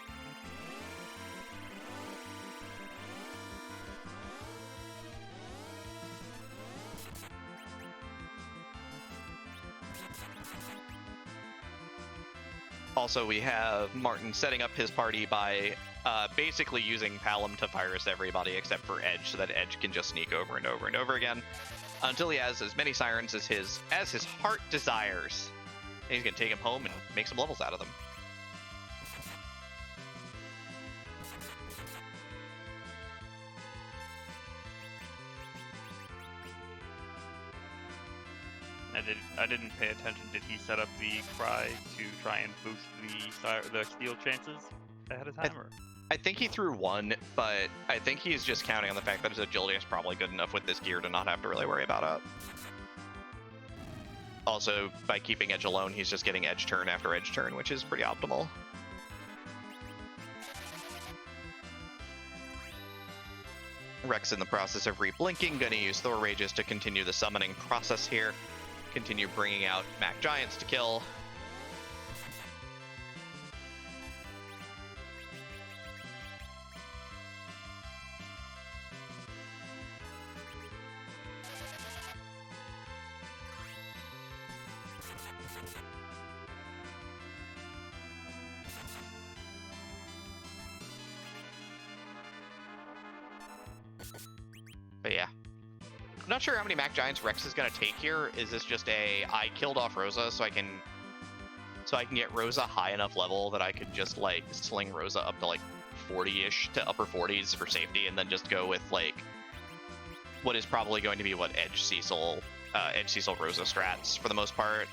Also, we have Martin setting up his party by basically using Palom to virus everybody except for Edge, so that Edge can just sneak over and over and over again until he has as many sirens as his heart desires. And he's gonna take him home and make some levels out of them. I didn't pay attention. Did he set up the cry to try and boost the steal chances ahead of time? I think he threw one, but I think he's just counting on the fact that his agility is probably good enough with this gear to not have to really worry about it. Also, by keeping Edge alone, he's just getting Edge turn after Edge turn, which is pretty optimal. Rex in the process of re-blinking, gonna use Thor Rages to continue the summoning process here. Continue bringing out Mac Giants to kill. But yeah. I'm not sure how many Mac Giants Rex is gonna take here. Is this just I killed off Rosa so I can get Rosa high enough level that I could just like sling Rosa up to like 40-ish to upper 40s for safety, and then just go with like what is probably going to be what Edge Cecil Rosa strats for the most part.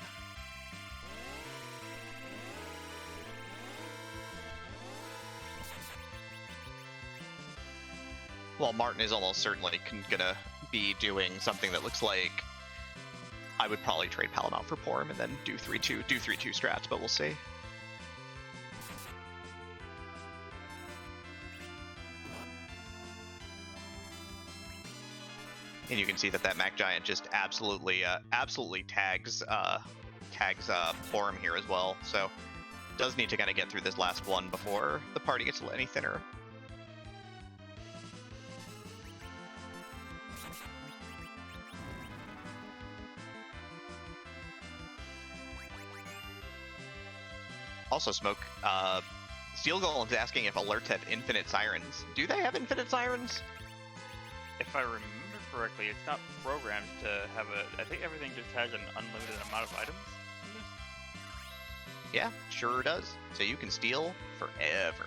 Well, Martin is almost certainly gonna be doing something that looks like I would probably trade Palom out for Porm and then do 3-2 strats, but we'll see. And you can see that Mac Giant just absolutely tags Porm here as well. So does need to kind of get through this last one before the party gets any thinner. Also, Smoke, Steel Golem's asking if alerts have infinite sirens. Do they have infinite sirens? If I remember correctly, it's not programmed to have I think everything just has an unlimited amount of items in this. Yeah, sure does. So you can steal forever.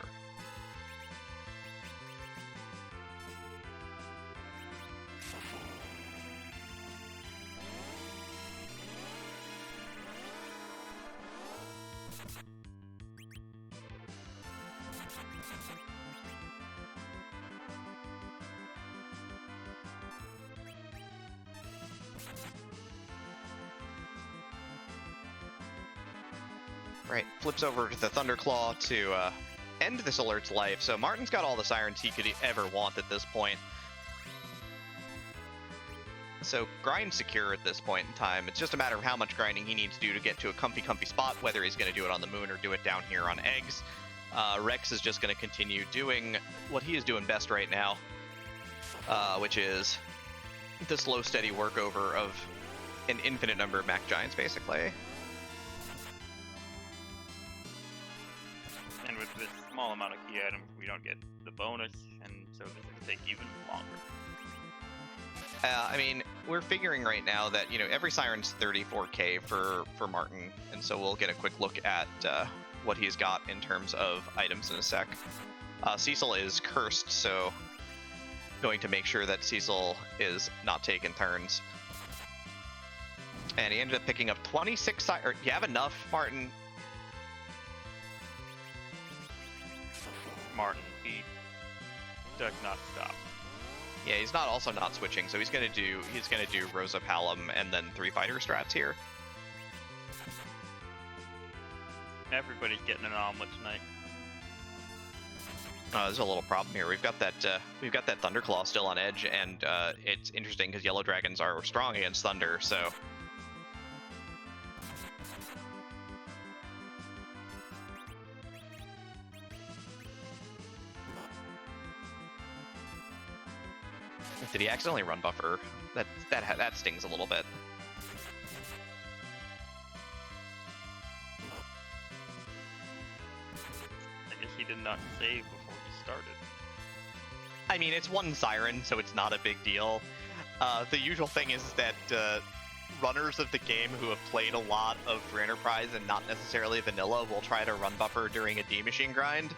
Right, flips over to the Thunderclaw to end this alert's life. So Martin's got all the sirens he could ever want at this point. So grind secure at this point in time. It's just a matter of how much grinding he needs to do to get to a comfy spot, whether he's going to do it on the moon or do it down here on eggs. Rex is just going to continue doing what he is doing best right now, which is the slow, steady workover of an infinite number of Mac Giants, basically. small amount of key items, we don't get the bonus, and so this will take even longer. I mean, we're figuring right now that, you know, every Siren's 34k for Marten, and so we'll get a quick look at what he's got in terms of items in a sec. Cecil is cursed, so going to make sure that Cecil is not taking turns. And he ended up picking up 26 Siren. You have enough, Marten? Marten, he does not stop. Yeah, he's not also not switching, so he's gonna do Rosa Palom and then 3 fighter strats here. Everybody's getting an omelet tonight. There's a little problem here. We've got that Thunderclaw still on edge, and it's interesting because Yellow Dragons are strong against Thunder, so. Did he accidentally run buffer? That stings a little bit. I guess he did not save before he started. I mean, it's one Siren, so it's not a big deal. The usual thing is that runners of the game who have played a lot of Free Enterprise and not necessarily vanilla will try to run buffer during a D-Machine grind.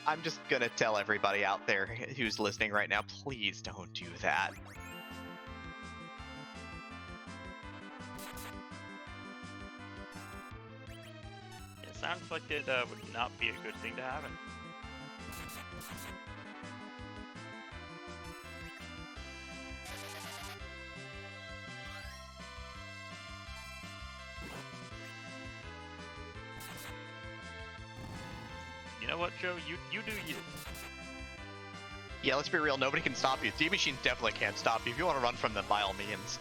I'm just gonna tell everybody out there who's listening right now, please don't do that. It sounds like it would not be a good thing to happen. You know what, Joe? You do you. Yeah, let's be real, nobody can stop you. D-Machines definitely can't stop you. If you want to run from them, by all means.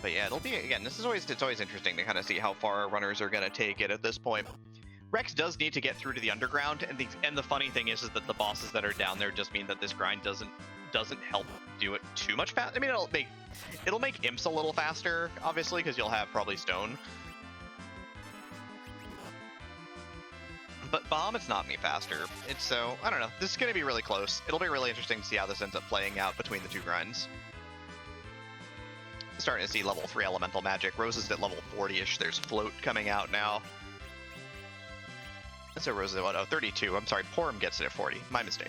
But yeah, it'll be, again, it's always interesting to kind of see how far our runners are going to take it at this point. Rex does need to get through to the underground, and the funny thing is that the bosses that are down there just mean that this grind doesn't help do it too much fast. I mean, it'll make imps a little faster, obviously, because you'll have probably stone. But Bahamut's not me faster. It's so, I don't know. This is going to be really close. It'll be really interesting to see how this ends up playing out between the two grinds. Starting to see level 3 elemental magic. Rose is at level 40-ish. There's float coming out now. So Rose is at what? Oh, 32. I'm sorry. Porum gets it at 40. My mistake.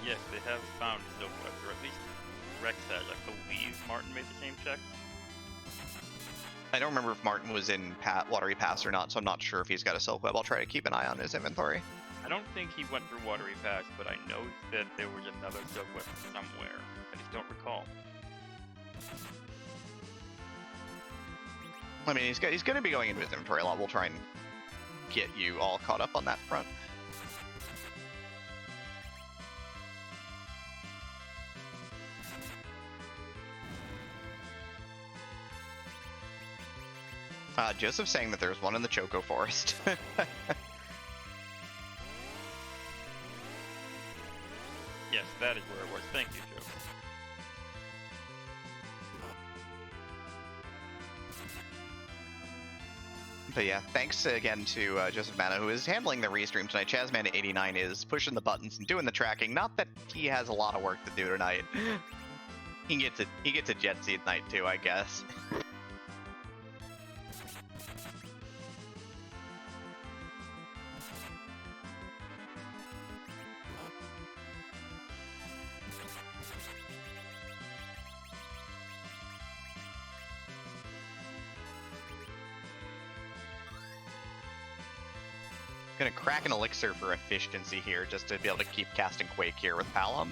Yes, they have found silk webs, or at least Rex has. I believe Marten made the same checks. I don't remember if Marten was in Watery Pass or not, so I'm not sure if he's got a silk web. I'll try to keep an eye on his inventory. I don't think he went through Watery Pass, but I know that there was another silk web somewhere. I just don't recall. I mean, he's going to be going into his inventory a lot. We'll try and get you all caught up on that front. Joseph's saying that there's one in the Choco Forest. Yes, that is where it was. Thank you, Joe. But yeah, thanks again to Joseph Mana, who is handling the restream tonight. Chazman89 is pushing the buttons and doing the tracking. Not that he has a lot of work to do tonight. He gets a jet seat night too, I guess. Gonna crack an elixir for efficiency here, just to be able to keep casting Quake here with Palom.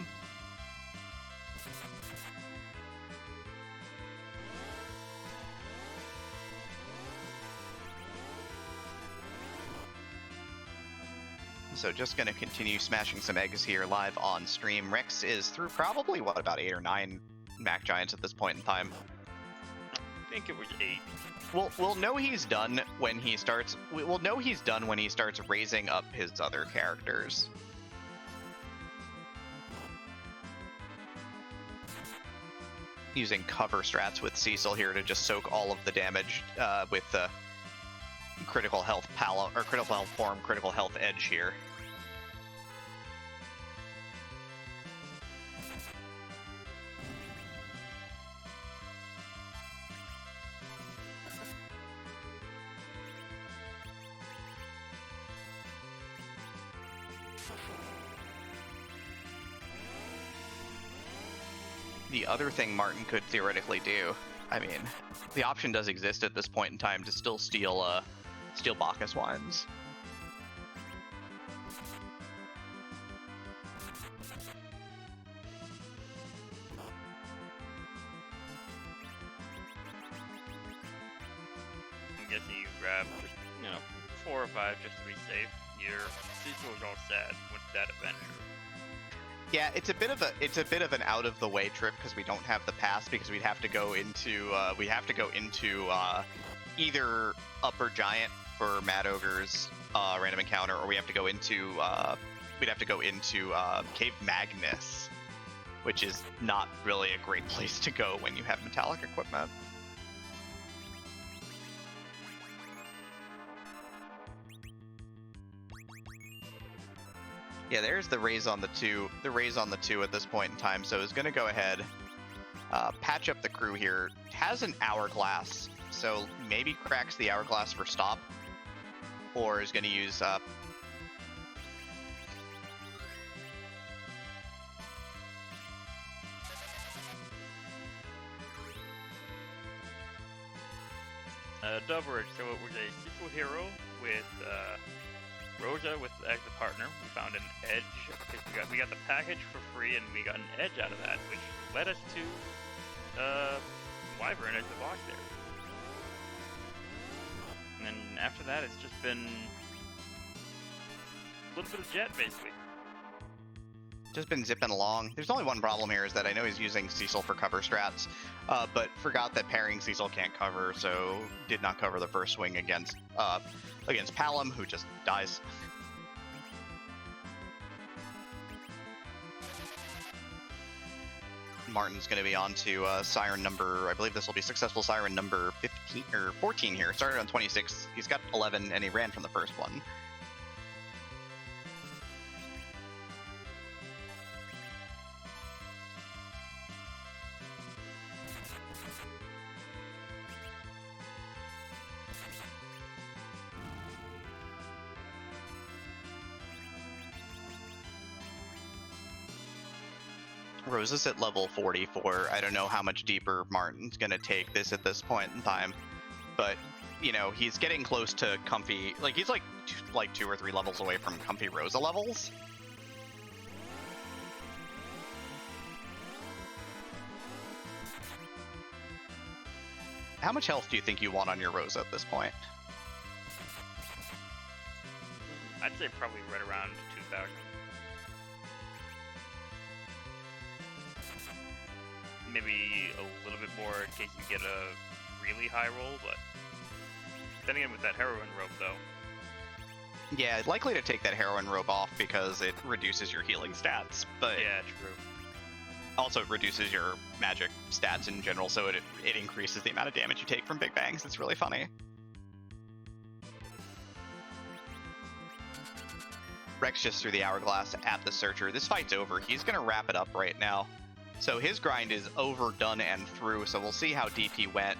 So just gonna continue smashing some eggs here live on stream. Rex is through probably, what, about 8 or 9 Mac Giants at this point in time. think it was 8. We'll know he's done when he starts. We'll know he's done when he starts raising up his other characters. Using cover strats with Cecil here to just soak all of the damage with the critical health or critical health form, critical health edge here. The other thing Marten could theoretically do, I mean, the option does exist at this point in time to still steal Bacchus wines. I'm guessing you grab just, 4 or 5 just to be safe. Your Cecil is all sad with that adventure. Yeah, it's a bit of an out of the way trip because we don't have the pass, because we'd have to go into either Upper Giant for Mad Ogre's random encounter, or we'd have to go into Cave Magnus, which is not really a great place to go when you have metallic equipment. Yeah, there's the raise on the 2. The raise on the 2 at this point in time. So is going to go ahead, patch up the crew here. Has an hourglass, so maybe cracks the hourglass for stop, or is going to use Double, so it was a Cecil hero with Rosa as the partner. We found an edge because we got the package for free, and we got an edge out of that, which led us to Wyvern as the boss there. And then after that, it's just been a little bit of jet, basically. Just been zipping along. There's only one problem here, is that I know he's using Cecil for cover strats, but forgot that pairing Cecil can't cover, so did not cover the first swing against Palom, who just dies. Marten's going to be on to Siren number, I believe this will be successful Siren number 15 or 14 here. Started on 26. He's got 11, and he ran from the first one. Rosa's at level 44. I don't know how much deeper Marten's going to take this at this point in time, but he's getting close to comfy. Like, he's like 2 or 3 levels away from comfy Rosa levels. How much health do you think you want on your Rosa at this point? I'd say probably right around 2,000. Maybe a little bit more in case you get a really high roll, but then again with that heroin rope though. Yeah, likely to take that heroin rope off because it reduces your healing stats, but yeah, true. Also it reduces your magic stats in general, so it increases the amount of damage you take from big bangs. It's really funny. Rex just threw the hourglass at the Searcher. This fight's over. He's going to wrap it up right now. So his grind is over, done, and through, so we'll see how deep he went.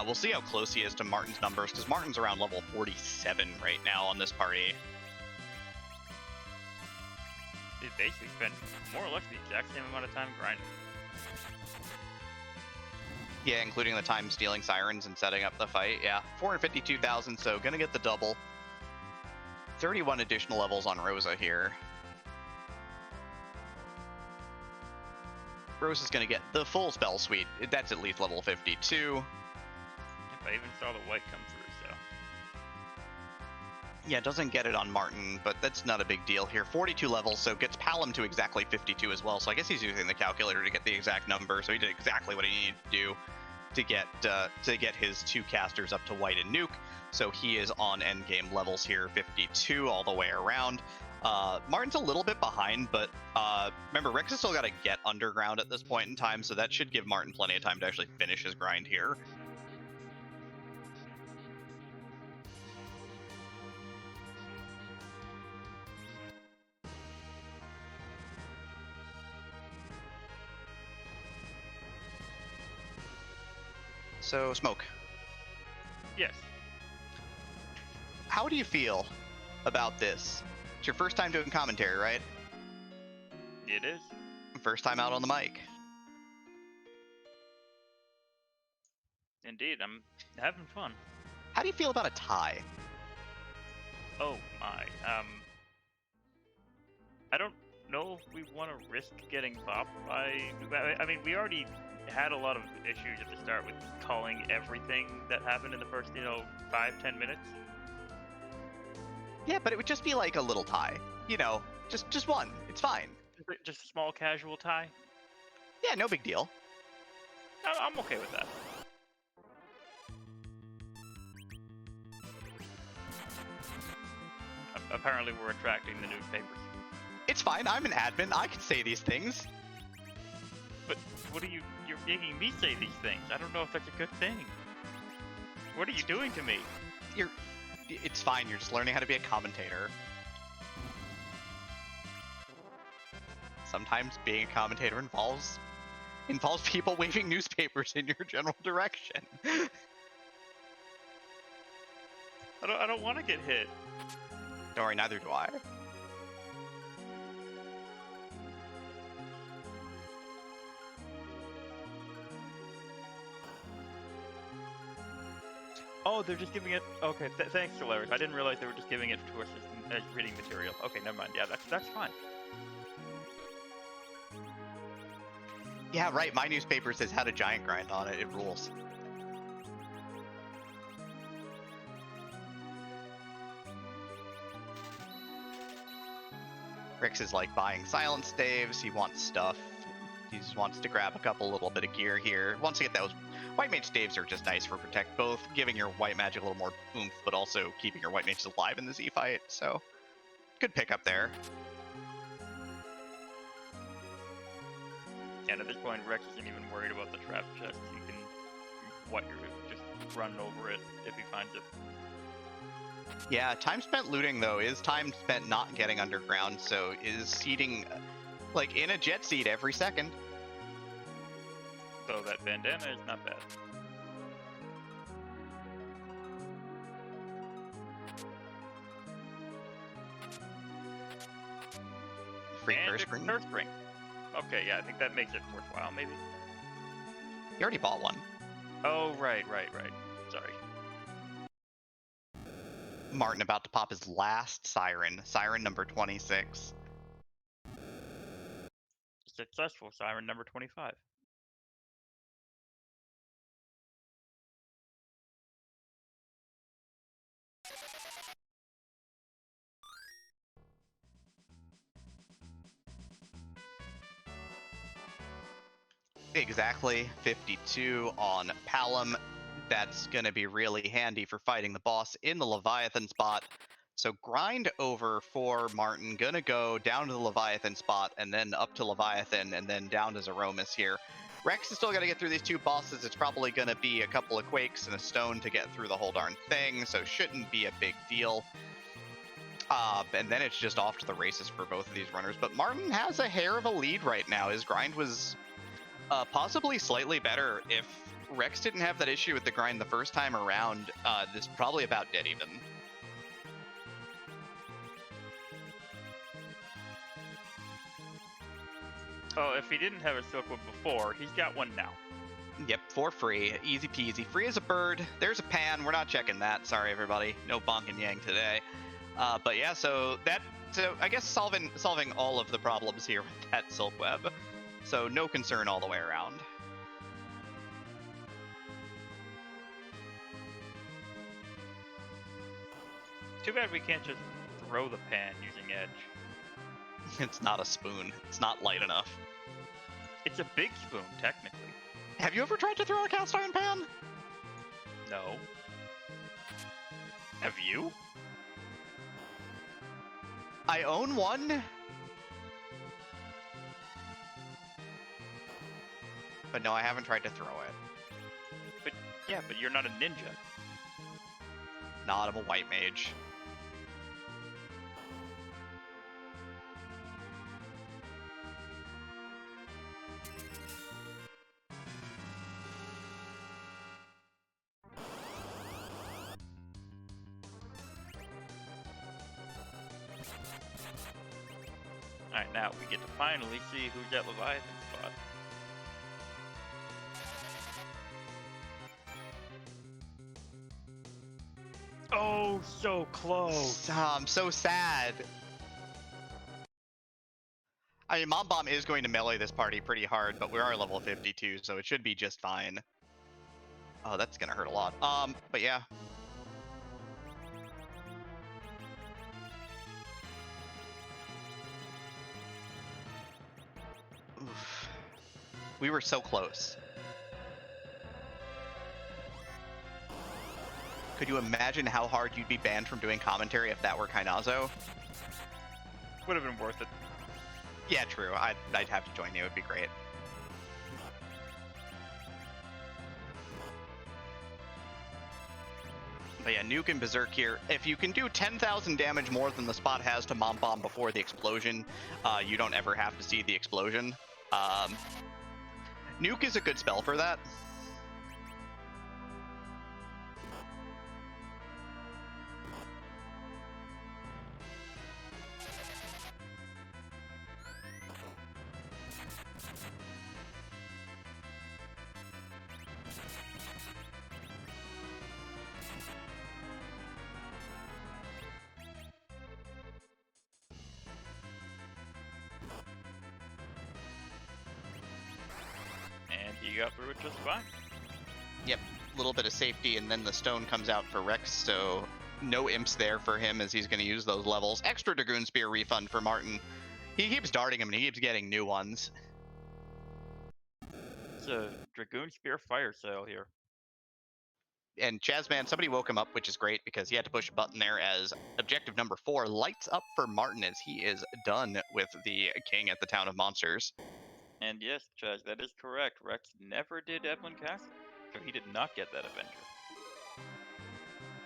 We'll see how close he is to Marten's numbers, because Marten's around level 47 right now on this party. He basically spent more or less the exact same amount of time grinding. Yeah, including the time stealing Sirens and setting up the fight. Yeah, 452,000, so gonna get the double. 31 additional levels on Rosa here. Rosa's gonna get the full spell suite. That's at least level 52. If I even saw the white come through, so. Yeah, doesn't get it on Marten, but that's not a big deal here. 42 levels, so gets Palom to exactly 52 as well. So I guess he's using the calculator to get the exact number, so he did exactly what he needed to do. to get his 2 casters up to white and nuke. So he is on endgame levels here, 52 all the way around. Martin's a little bit behind, but remember, Rex has still got to get underground at this point in time, so that should give Martin plenty of time to actually finish his grind here. So, Smoke. Yes. How do you feel about this? It's your first time doing commentary, right? It is. First time out on the mic. Indeed, I'm having fun. How do you feel about a tie? Oh my. I don't know if we want to risk getting bopped by. I mean, we already had a lot of issues at the start with calling everything that happened in the first, 5-10 minutes. Yeah, but it would just be like a little tie. Just one. It's fine. Just a small casual tie. Yeah, no big deal. I'm okay with that. Apparently, we're attracting the newspapers. It's fine. I'm an admin. I can say these things. But what are you? You're making me say these things. I don't know if that's a good thing. What are you doing to me? It's fine. You're just learning how to be a commentator. Sometimes being a commentator involves people waving newspapers in your general direction. I don't want to get hit. Don't worry, neither do I. Oh, they're just giving it. Okay, thanks, Solaris. I didn't realize they were just giving it to us as reading material. Okay, never mind. Yeah, that's fine. Yeah, right. My newspaper says how to giant grind on it. It rules. Rex is like buying silence staves. He wants stuff. He just wants to grab a little bit of gear here. Once you get those, white mage staves are just nice for protect, both giving your white magic a little more oomph, but also keeping your white mages alive in the Z fight. So, good pickup there. And at this point, Rex isn't even worried about the trap chest. He can just run over it if he finds it. Yeah, time spent looting, though, is time spent not getting underground, so is seeding, like, in a jet seed every second. So that bandana is not bad. Free and curse ring? Curse ring. Okay, yeah, I think that makes it worthwhile, maybe. You already bought one. Oh, right. Sorry. Martin about to pop his last siren. Siren number 26. Successful siren number 25. Exactly, 52 on Palom. That's going to be really handy for fighting the boss in the Leviathan spot. So grind over for Martin. Gonna go down to the Leviathan spot, and then up to Leviathan, and then down to Zeromus here. Rex is still got to get through these 2 bosses. It's probably going to be a couple of quakes and a stone to get through the whole darn thing, so shouldn't be a big deal. And then it's just off to the races for both of these runners. But Martin has a hair of a lead right now. His grind was possibly slightly better. If Rex didn't have that issue with the grind the first time around, this is probably about dead even. Oh, if he didn't have a silk whip before, he's got one now. Yep, for free. Easy peasy. Free as a bird. There's a pan. We're not checking that. Sorry, everybody. No bonk and yang today. But yeah, so I guess solving all of the problems here with that silk web. So no concern all the way around. Too bad we can't just throw the pan using edge. It's not a spoon. It's not light enough. It's a big spoon, technically. Have you ever tried to throw a cast iron pan? No. Have you? I own one. But no, I haven't tried to throw it. But yeah, but you're not a ninja. Not, I'm a white mage. Alright, now we get to finally see who's at Leviathan spot. Oh, so close! I'm so sad. I mean, Mom Bomb is going to melee this party pretty hard, but we are level 52, so it should be just fine. Oh, that's gonna hurt a lot. But yeah. Oof. We were so close. Could you imagine how hard you'd be banned from doing commentary if that were Kainazo? Would have been worth it. Yeah, true. I'd have to join you. It'd be great. But yeah, Nuke and Berserk here. If you can do 10,000 damage more than the spot has to Mom Bomb before the explosion, you don't ever have to see the explosion. Nuke is a good spell for that. And he got through it just fine. Yep, a little bit of safety, and then the stone comes out for Rex, so no imps there for him as he's going to use those levels. Extra Dragoon Spear refund for Marten. He keeps darting him, and he keeps getting new ones. It's a Dragoon Spear fire sale here. And Chazman, somebody woke him up, which is great because he had to push a button there as objective number 4 lights up for Marten as he is done with the king at the Town of Monsters. And yes, Chaz, that is correct. Rex never did Evelyn Castle, so he did not get that Avenger.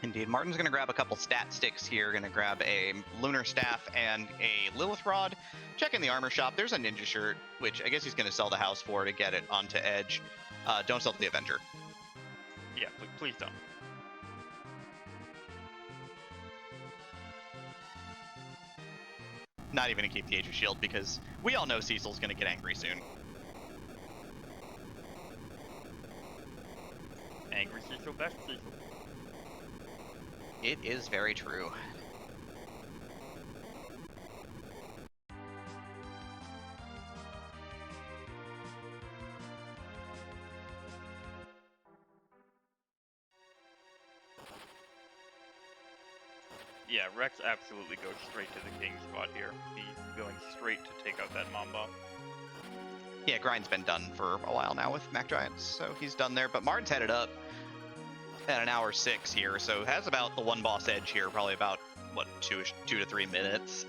Indeed, Marten's going to grab a couple stat sticks here, going to grab a Lunar Staff and a Lilith Rod. Check in the armor shop, there's a ninja shirt, which I guess he's going to sell the house for to get it onto Edge. Don't sell the Avenger. Yeah, please don't. Not even gonna keep the Age of Shield because we all know Cecil's gonna get angry soon. Angry Cecil, best Cecil. It is very true. Yeah, Rex absolutely goes straight to the king spot here. He's going straight to take out that Mom Bomb. Yeah, Grind's been done for a while now with Mac Giants, so he's done there. But Martin's headed up at an hour 6 here, so has about the one boss edge here, probably about, what, 2 to 3 minutes.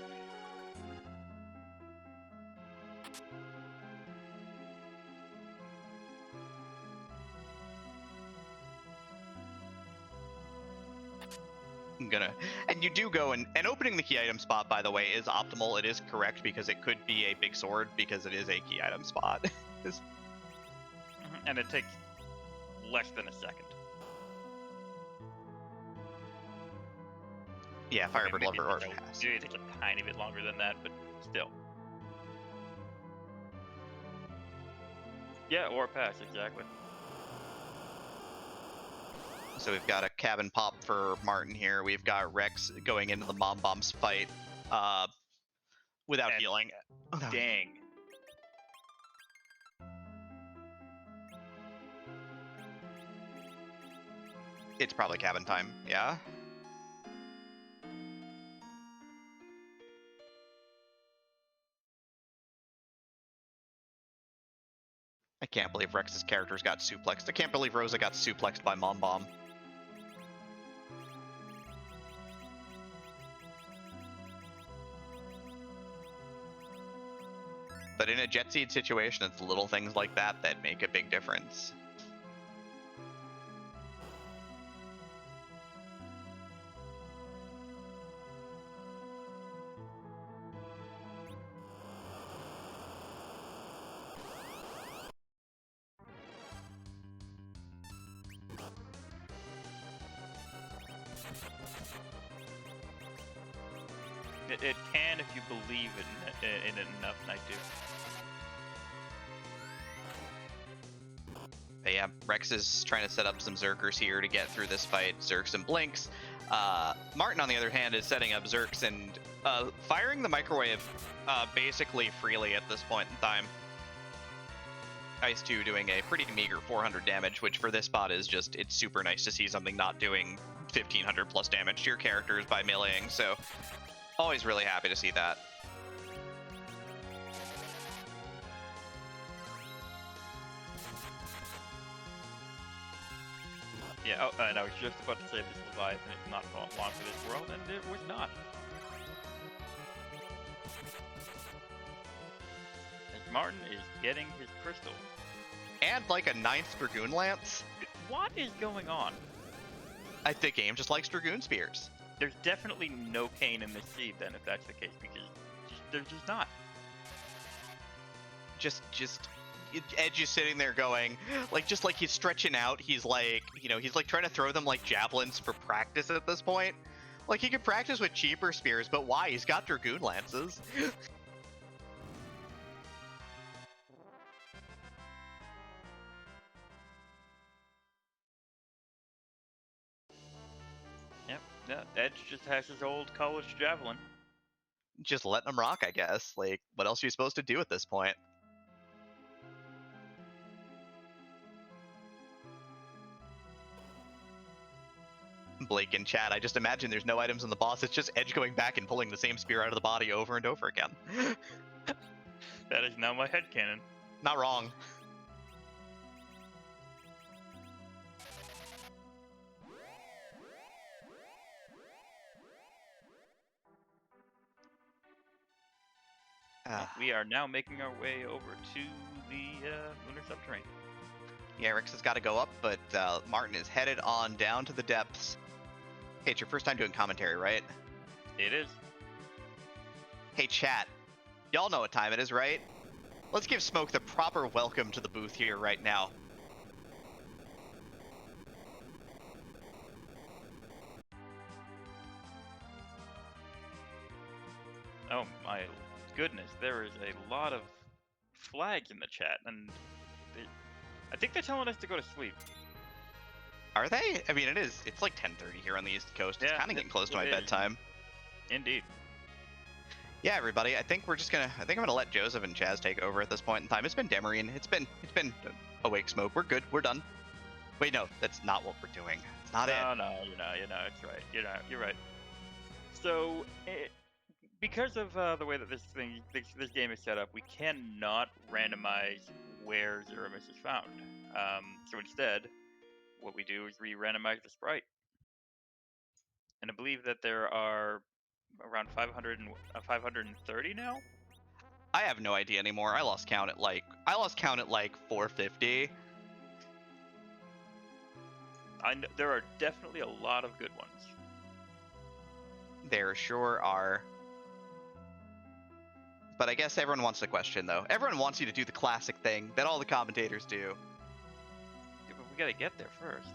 And you do go and opening the key item spot, by the way, is optimal. It is correct because it could be a big sword because it is a key item spot. And it takes less than a second. Yeah, Firebird Maybe Lover or it Pass. takes a tiny bit longer than that, but still. Yeah, or pass, exactly. So we've got a cabin pop for Marten here. We've got Rex going into the Mom Bombs fight without And healing. Dang. It's probably cabin time, yeah? I can't believe Rex's characters got suplexed. I can't believe Rosa got suplexed by Mom Bomb. But in a Jet Seed situation, it's little things like that that make a big difference. It can if you believe in it enough, and I do. But yeah, Rex is trying to set up some Zerkers here to get through this fight. Zerks and Blinks. Marten, on the other hand, is setting up Zerks and firing the microwave basically freely at this point in time. Ice 2 doing a pretty meager 400 damage, which for this spot is just, it's super nice to see something not doing 1500 plus damage to your characters by meleeing, so always really happy to see that. Yeah, oh, and I was just about to say this Leviathan is not long for this world, and it was not. As Marten is getting his crystal. And like a 9th Dragoon Lance. What is going on? The game just likes Dragoon Spears. There's definitely no Kane in this seed then, if that's the case, because there's just not. Edge is sitting there going, just like he's stretching out. He's like, he's like trying to throw them like javelins for practice at this point. Like he could practice with cheaper spears, but why? He's got Dragoon Lances. Yep, yeah, Edge just has his old college javelin. Just letting him rock, I guess. Like, what else are you supposed to do at this point? Blake in chat, I just imagine there's no items on the boss. It's just Edge going back and pulling the same spear out of the body over and over again. That is now my headcanon. Not wrong. We are now making our way over to the lunar subterranean. Yeah, Rex has got to go up, but Marten is headed on down to the depths. Hey, it's your first time doing commentary, right? It is. Hey, chat. Y'all know what time it is, right? Let's give Smoke the proper welcome to the booth here right now. Oh my goodness, there is a lot of flags in the chat, and I think they're telling us to go to sleep. Are they? I mean, it's like 10:30 here on the East Coast. It's kind of getting close to my bedtime. Indeed. Yeah, everybody. I think I'm gonna let Joseph and Chaz take over at this point in time. It's been Demarine. It's been Awake Smoke. We're good. We're done. Wait, no, that's not what we're doing. It's not it. No, it's right. You're right. So, because of the way that this game is set up, we cannot randomize where Zemus is found. So instead, what we do is we randomize the sprite. And I believe that there are around 530 now? I have no idea anymore. I lost count at like 450. There are definitely a lot of good ones. There sure are. But I guess everyone wants the question, though. Everyone wants you to do the classic thing that all the commentators do. Yeah, but we gotta get there first.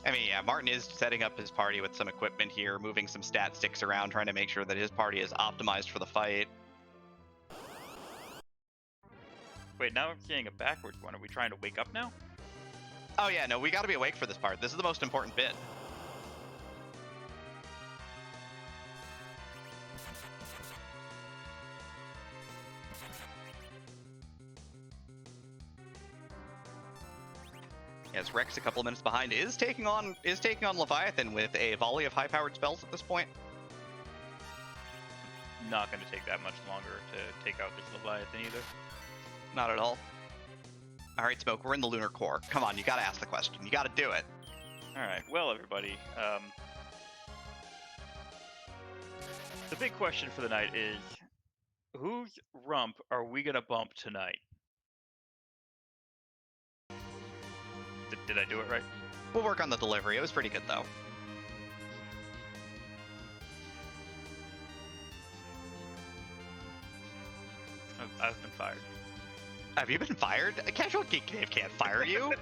I mean, yeah, Marten is setting up his party with some equipment here, moving some stat sticks around, trying to make sure that his party is optimized for the fight. Wait, now I'm seeing a backwards one. Are we trying to wake up now? Oh yeah, no, we gotta be awake for this part. This is the most important bit. As Rex, a couple minutes behind, is taking on Leviathan with a volley of high-powered spells at this point. Not going to take that much longer to take out this Leviathan either. Not at all. All right, Smoke, we're in the lunar core. Come on, you gotta ask the question. You gotta do it. All right. Well, everybody, the big question for the night is, whose rump are we gonna bump tonight? Did I do it right? We'll work on the delivery. It was pretty good, though. I've been fired. Have you been fired? A casual Geek Cave can't fire you.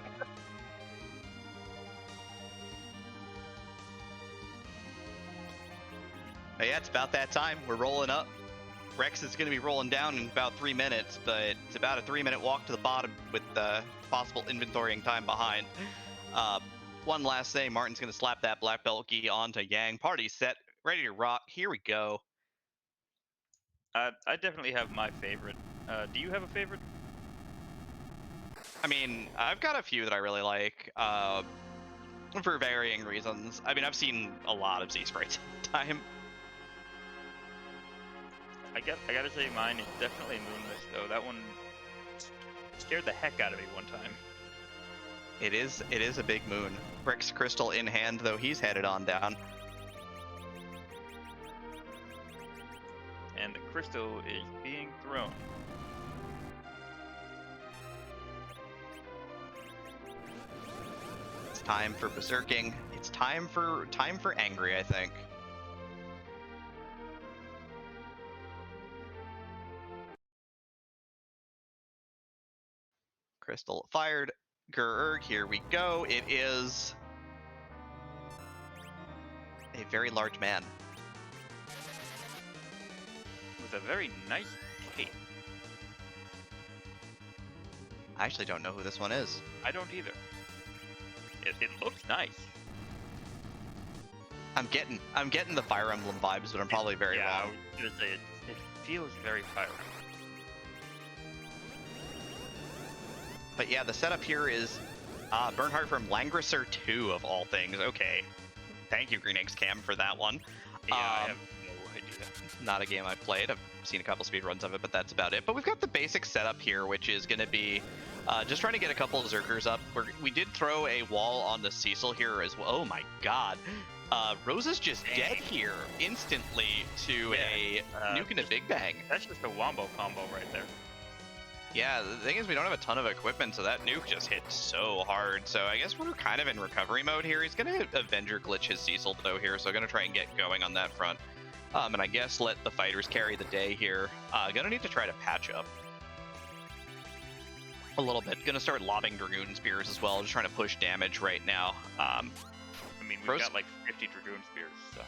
But yeah, it's about that time. We're rolling up. Rex is going to be rolling down in about 3 minutes, but it's about a 3-minute walk to the bottom with possible inventorying time behind. One last thing, Martin's going to slap that black belt gi onto Yang. Party set, ready to rock. Here we go. I definitely have my favorite. Do you have a favorite? I mean, I've got a few that I really like, for varying reasons. I mean, I've seen a lot of Z-Sprites in time. I gotta say mine is definitely Moonless, though. That one scared the heck out of me one time. It is a big moon. Rex Crystal in hand, though he's headed on down. And the crystal is being thrown. It's time for berserking. It's time for angry, I think. Crystal fired. Grr, here we go. It is a very large man. With a very nice cape. I actually don't know who this one is. I don't either. It looks nice. I'm getting the Fire Emblem vibes, but I'm probably very I wrong. was gonna say it feels very Fire Emblem. But yeah, the setup here is Bernhardt from Langrisser 2 of all things. Okay. Thank you, Green Eggs Cam, for that one. Yeah, I have no idea. Not a game I've played. I've seen a couple speedruns of it, but that's about it. But we've got the basic setup here, which is going to be just trying to get a couple of Zerkers up. We did throw a wall on the Cecil here as well. Oh my god. Rose is just dead here instantly to a nuke and a Big Bang. That's just a wombo combo right there. Yeah, the thing is we don't have a ton of equipment, so that nuke just hit so hard. So I guess we're kind of in recovery mode here. He's going to Avenger glitch his Cecil, though, here, so going to try and get going on that front. And I guess let the fighters carry the day here. Gonna need to try to patch up a little bit. Gonna start lobbing Dragoon Spears as well, just trying to push damage right now. I mean, we've got like 50 Dragoon Spears, so...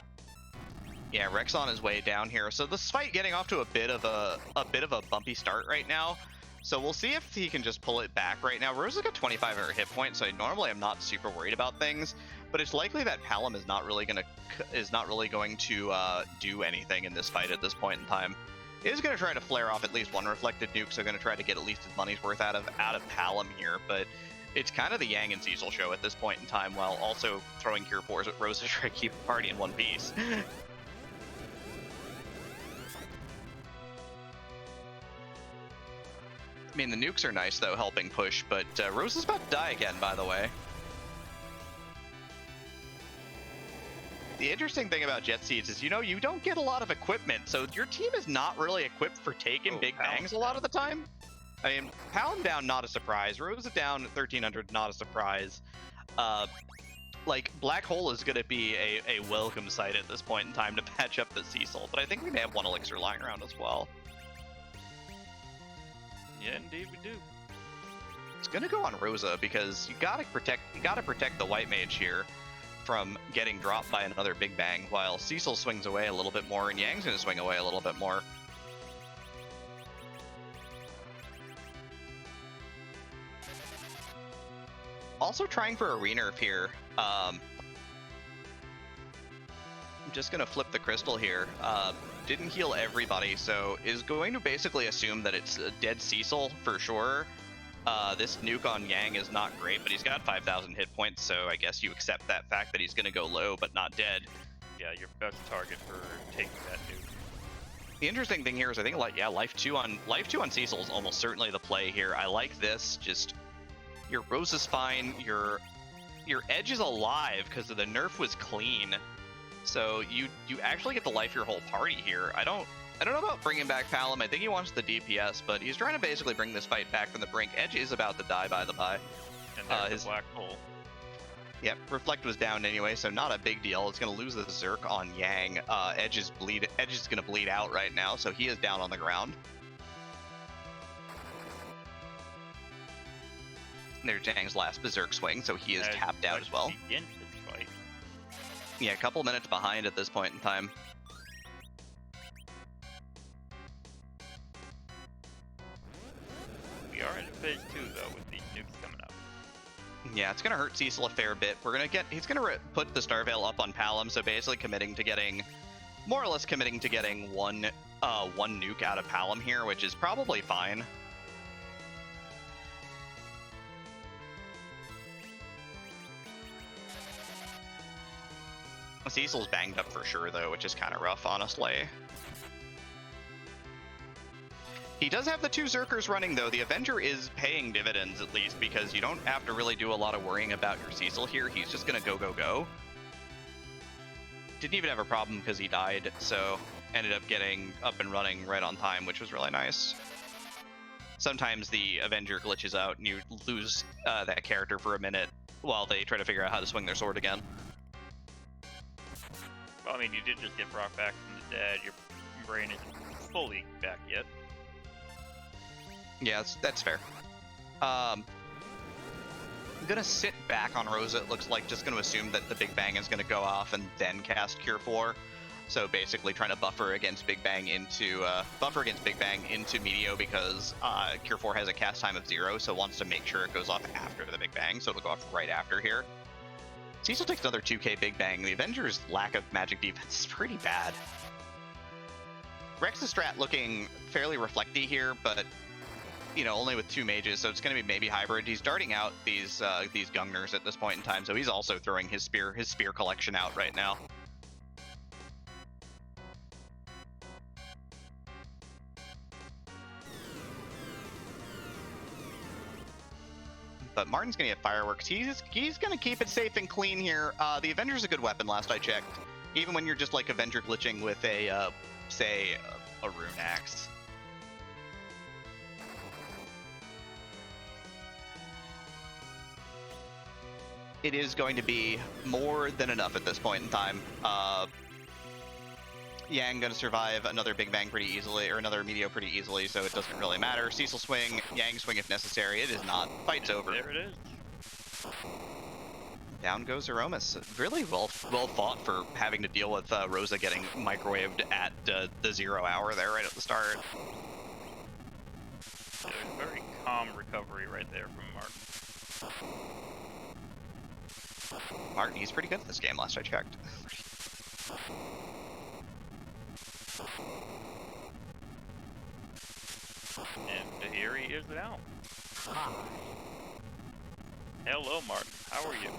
Yeah, Rex on his way down here. So this fight getting off to a bit of a bumpy start right now. So we'll see if he can just pull it back right now. Rose has got 25 hit points, so normally I'm not super worried about things, but it's likely that Palom is not really going to do anything in this fight at this point in time. He is going to try to flare off at least one reflected nuke, so going to try to get at least his money's worth out of Palom here, but it's kind of the Yang and Cecil show at this point in time, while also throwing Cure 4s at Rose to try to keep the party in one piece. I mean, the nukes are nice, though, helping push, but Rose is about to die again, by the way. The interesting thing about Jet Seeds is, you don't get a lot of equipment, so your team is not really equipped for taking big bangs a lot of the time. I mean, Palom down, not a surprise. Rose down at 1300, not a surprise. Like, Black Hole is going to be a welcome sight at this point in time to patch up the Cecil, but I think we may have one elixir lying around as well. Yeah, indeed we do. It's gonna go on Rosa because you gotta protect the white mage here from getting dropped by another Big Bang, while Cecil swings away a little bit more and Yang's gonna swing away a little bit more. Also trying for a renerf here. I'm just gonna flip the crystal here. Didn't heal everybody, so is going to basically assume that it's a dead Cecil for sure. This nuke on Yang is not great, but he's got 5,000 hit points, so I guess you accept that fact that he's going to go low, but not dead. Yeah, your best target for taking that nuke. The interesting thing here is I think, life 2 on Cecil is almost certainly the play here. I like this, just Your Rose is fine. Your Edge is alive because the nerf was clean. So you actually get to life your whole party here. I don't know about bringing back Palom. I think he wants the DPS, but he's trying to basically bring this fight back from the brink. Edge is about to die, by the by. And there's his black hole. Yep, Reflect was down anyway, so not a big deal. It's going to lose the Zerk on Yang. Edge is going to bleed out right now, so he is down on the ground. There's Yang's last Berserk swing, so he is tapped out as well. Yeah, a couple minutes behind at this point in time. We are in phase 2 though, with these nukes coming up. Yeah, it's gonna hurt Cecil a fair bit. He's gonna put the Starveil up on Palom, so basically more or less committing to getting one nuke out of Palom here, which is probably fine. Cecil's banged up for sure, though, which is kind of rough, honestly. He does have the 2 Zerkers running, though. The Avenger is paying dividends, at least, because you don't have to really do a lot of worrying about your Cecil here. He's just going to go, go, go. Didn't even have a problem because he died, so ended up getting up and running right on time, which was really nice. Sometimes the Avenger glitches out, and you lose that character for a minute while they try to figure out how to swing their sword again. Well, I mean, you did just get brought back from the dead. Your brain isn't fully back yet. Yeah, that's fair. I'm gonna sit back on Rosa, it looks like, just gonna assume that the Big Bang is gonna go off and then cast Cure 4. So basically trying to buffer against Big Bang into Meteo because Cure 4 has a cast time of 0, so wants to make sure it goes off after the Big Bang, so it'll go off right after here. Cecil takes another 2k Big Bang. The Avenger's lack of magic defense is pretty bad. Rex's strat looking fairly reflecty here, but only with 2 mages, so it's going to be maybe hybrid. He's darting out these Gungners at this point in time, so he's also throwing his spear collection out right now. But Martin's going to get fireworks. He's going to keep it safe and clean here. The Avenger's a good weapon, last I checked. Even when you're just like Avenger glitching with a, say, a rune axe. It is going to be more than enough at this point in time. Yang gonna survive another Big Bang pretty easily, or another Meteo pretty easily, so it doesn't really matter. Cecil swing, Yang swing if necessary. It is not. Fight's over. There it is. Down goes Aromas. Really well fought for having to deal with Rosa getting microwaved at the 0 hour there right at the start. Yeah, very calm recovery right there from Marten. Marten, he's pretty good at this game last I checked. And here he is now. Hi. Hello, Marten. How are you?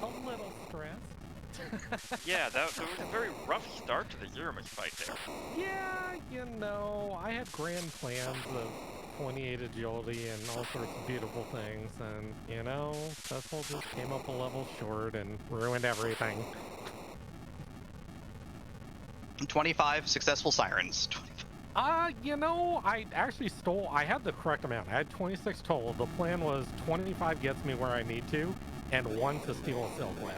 A little stressed. Yeah, there was a very rough start to the Zemus fight there. Yeah, I had grand plans of 28 agility and all sorts of beautiful things, and, Cecil just came up a level short and ruined everything. 25 successful sirens. I actually I had the correct amount. I had 26 total. The plan was 25 gets me where I need to, and 1 to steal a silk web.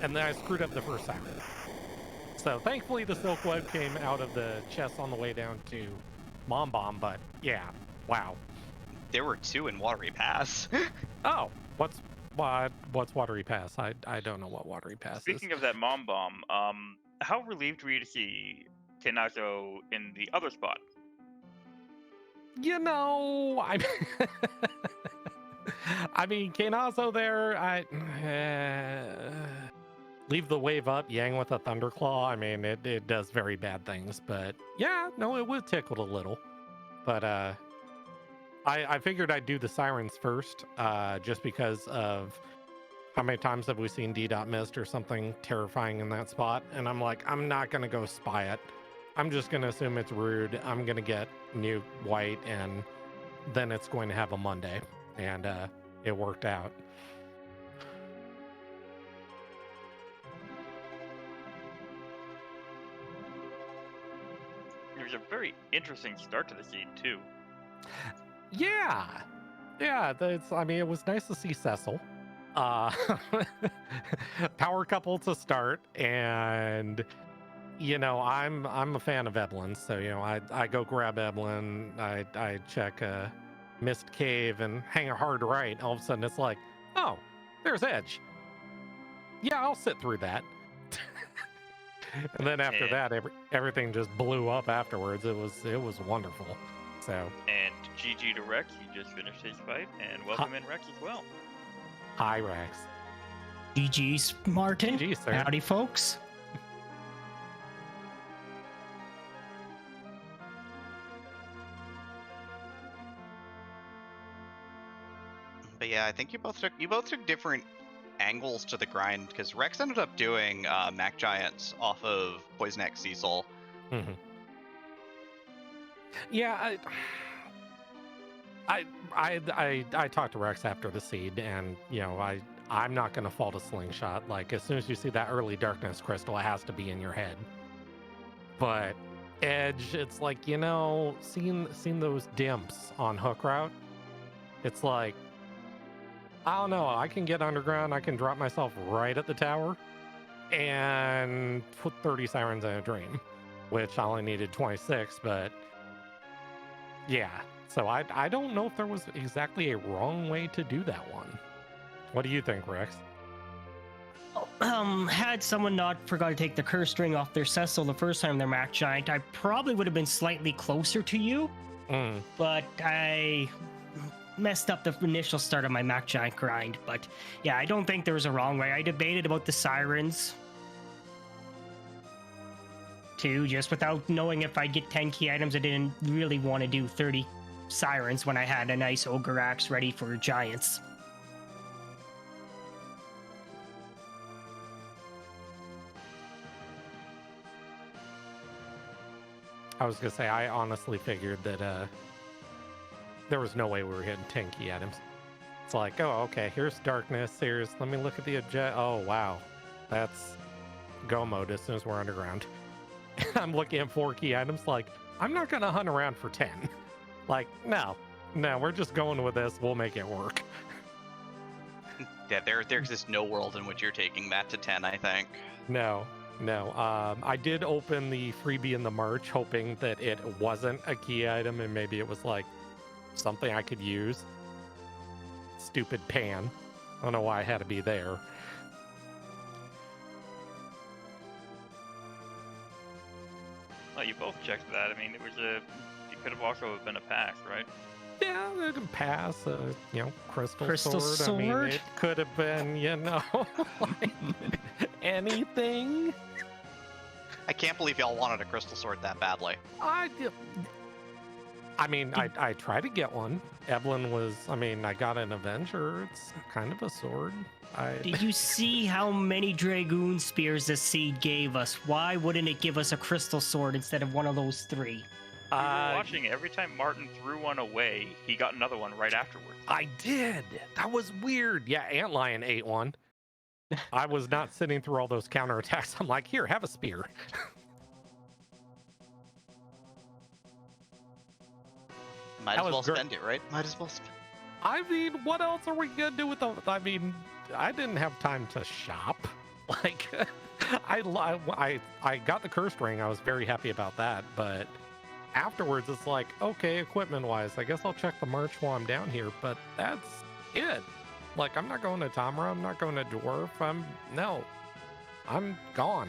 And then I screwed up the first siren. So thankfully the silk web came out of the chest on the way down to Mom Bomb, but yeah, wow. There were 2 in Watery Pass. Oh, what's Watery Pass? I don't know what Watery Pass is. Speaking of that Mom Bomb, how relieved were you to see Kenazo in the other spot? I mean, Kenazo there, leave the wave up, Yang with a Thunderclaw. I mean, it does very bad things, but yeah, no, it would tickled a little. But I figured I'd do the sirens first, just because of how many times have we seen D-Dot missed or something terrifying in that spot? And I'm like, I'm not going to go spy it. I'm just going to assume it's rude. I'm going to get new white and then it's going to have a Monday, and it worked out. It was a very interesting start to the seed too. Yeah, I mean, it was nice to see Cecil. Power couple to start, and I'm a fan of Evelyn, so I go grab Evelyn, I check Mist Cave and hang a hard right. All of a sudden it's like, oh, there's Edge. Yeah, I'll sit through that. And then after that, everything just blew up afterwards. It was wonderful. So. And GG to Rex, he just finished his fight, and welcome in Rex as well. Hi, Rex. GG's, Martin. GG, sir. Howdy, folks. But yeah, I think you both took different angles to the grind, because Rex ended up doing Mac Giants off of Poison X Cecil. Mm-hmm. Yeah, I talked to Rex after the seed, and I'm not gonna fall to slingshot. Like, as soon as you see that early darkness crystal, it has to be in your head. But Edge, it's like, seeing those dimps on hook route, it's like, I don't know, I can get underground, I can drop myself right at the tower and put 30 sirens in a dream, which I only needed 26, but yeah. So I don't know if there was exactly a wrong way to do that one. What do you think, Rex? Had someone not forgot to take the curse ring off their Cecil the first time they're Mac Giant, I probably would have been slightly closer to you. But I messed up the initial start of my Mac Giant grind. But yeah, I don't think there was a wrong way. I debated about the sirens too, just without knowing if I'd get 10 key items. I didn't really want to do 30 sirens when I had a nice Ogre Axe ready for Giants. I was gonna say, I honestly figured that there was no way we were hitting 10 key items. It's like, oh, okay, here's darkness, let me look at the object. Oh, wow, that's go mode as soon as we're underground. I'm looking at 4 key items, like, I'm not gonna hunt around for 10. Like, no, we're just going with this, we'll make it work. Yeah, there exists no world in which you're taking that to 10, I think. No. I did open the freebie in the March hoping that it wasn't a key item and maybe it was like something I could use. Stupid pan. I don't know why I had to be there. Well, you both checked that. I mean, it could have also been a pass, right? Yeah, it could pass. Crystal Sword. I mean, it could have been, like anything. I can't believe y'all wanted a crystal sword that badly. I tried to get one. Evelyn I got an Avenger. It's kind of a sword. Did you see how many Dragoon Spears this seed gave us? Why wouldn't it give us a crystal sword instead of one of those 3? We were watching every time Martin threw one away, he got another one right afterwards. I did. That was weird. Yeah, Antlion ate one. I was not sitting through all those counterattacks. I'm like, here, have a spear. Might as well spend it, right? Might as well spend. I mean, what else are we gonna do with the? I mean, I didn't have time to shop. Like, I got the cursed ring. I was very happy about that. But afterwards, it's like, okay, equipment-wise, I guess I'll check the March while I'm down here. But that's it. Like, I'm not going to Tamara. I'm not going to Dwarf. I'm gone.